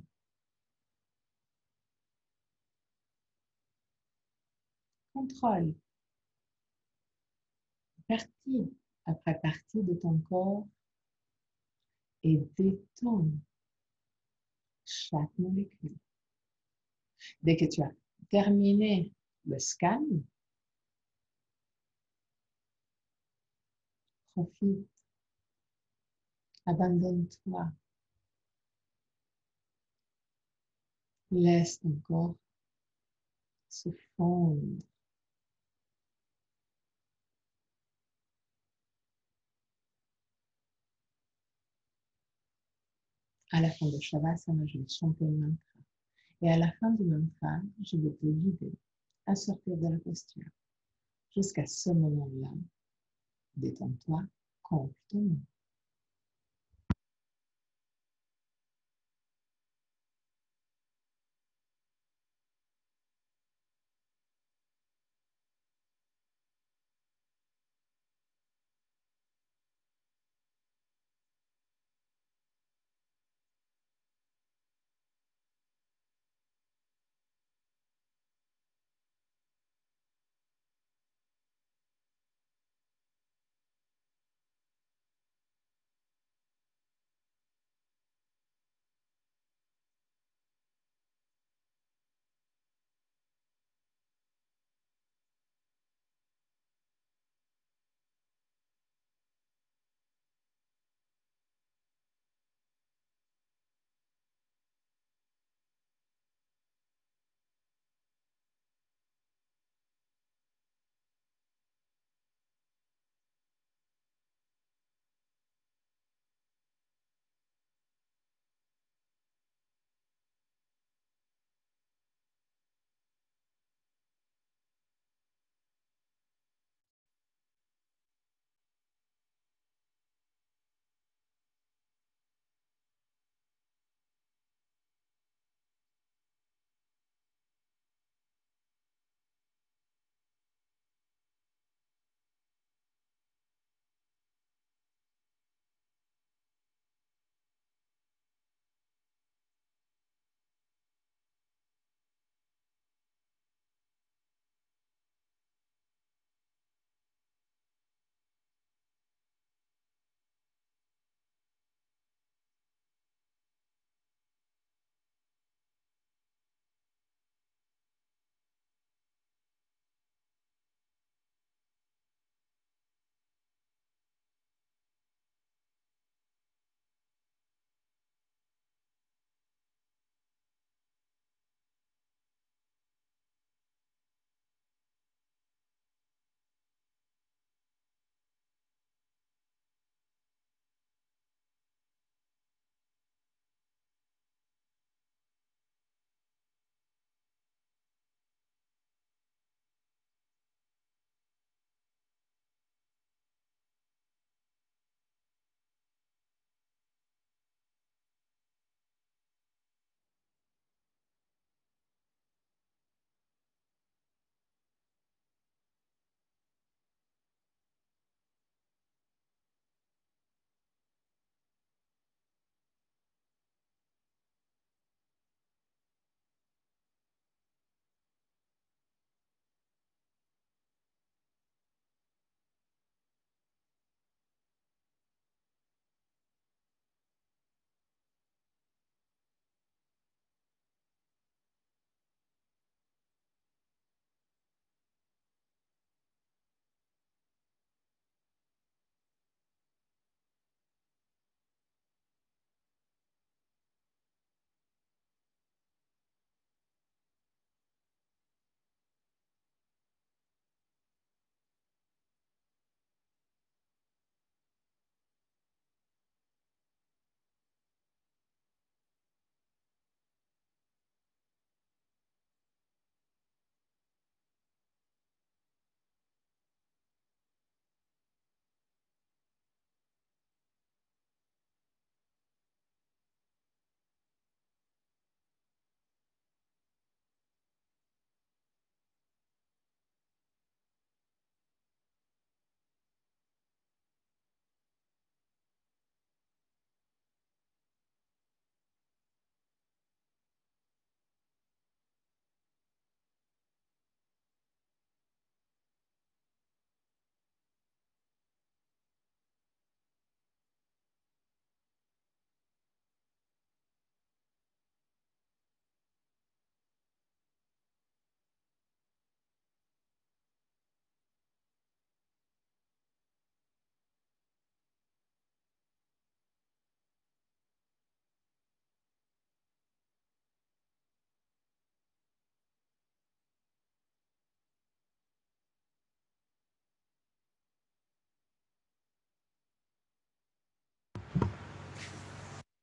Contrôle partie après partie de ton corps et détends chaque molécule. Dès que tu as terminé le scan, profite, abandonne-toi, laisse ton corps se fondre. À la fin de Shavasana, je vais chanter le mantra. Et à la fin du mantra, je vais te guider à sortir de la posture. Jusqu'à ce moment-là, détends-toi complètement.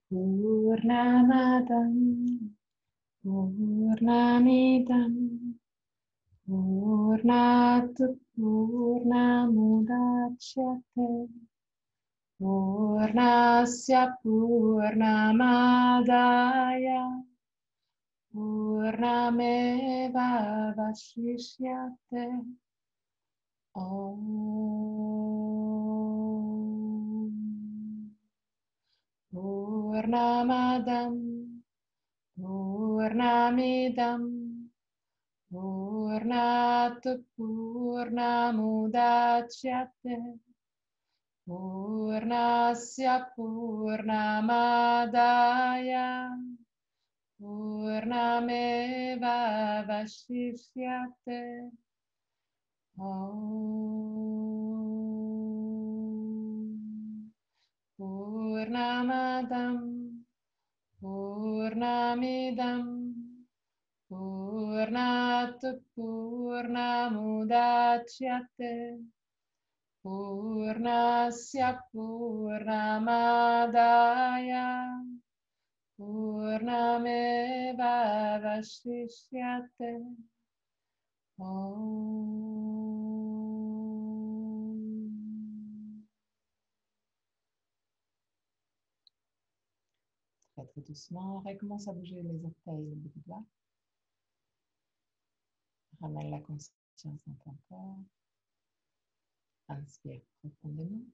Purnamadam Purnamidam Purnat Purnamudachyate Purnasya Purnamadaya Purnameva Vashishyate Om Purnamadam Purnamidam Purnat Purnamudachyate Purnasya Purnamadaya Purnameva Vashishyate Om Purnamadam Purnamidam Purnat Purnamudachyate Purnasya Purnamadaya Purnameva Vashishyate Om. Très très doucement, recommence à bouger les orteils, le bout du doigt. Ramène la conscience dans ton corps. Inspire profondément.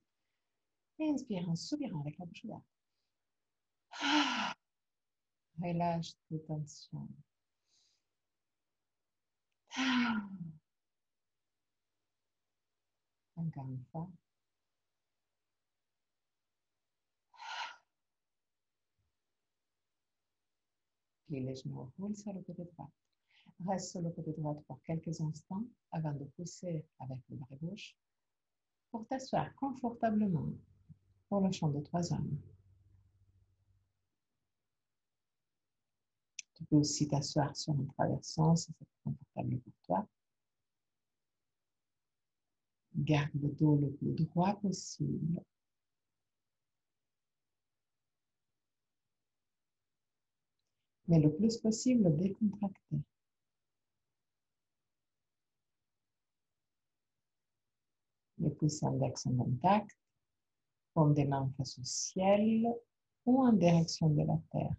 Et inspire en soupirant avec la bouche ouverte. Relâche toute tension. Encore une fois. Plie les genoux, roule sur le côté droit. Reste sur le côté droit pour quelques instants avant de pousser avec le bras gauche pour t'asseoir confortablement pour le chant de 3 hommes. Tu peux aussi t'asseoir sur un traverson si c'est confortable pour toi. Garde le dos le plus droit possible. Mais le plus possible décontracté. Les pouces index sont intacts, paume des mains face au ciel ou en direction de la terre.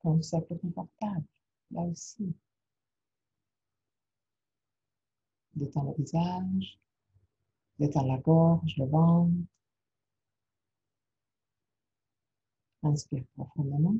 Comme ça peut être confortable, là aussi. Détends le visage, détends la gorge, le ventre. Inspire profondément.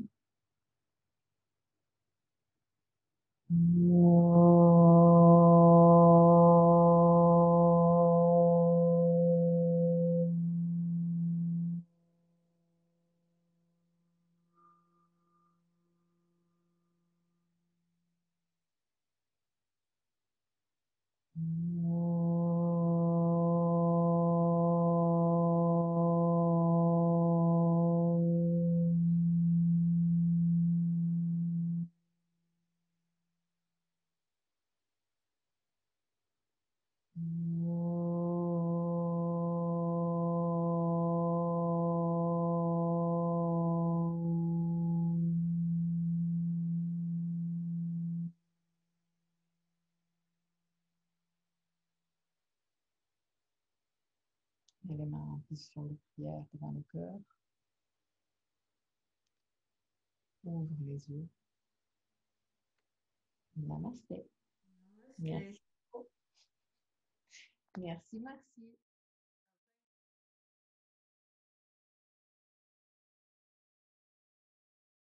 Et les mains en position de prière devant le cœur. Ouvre les yeux. Namasté. Merci. Merci, merci.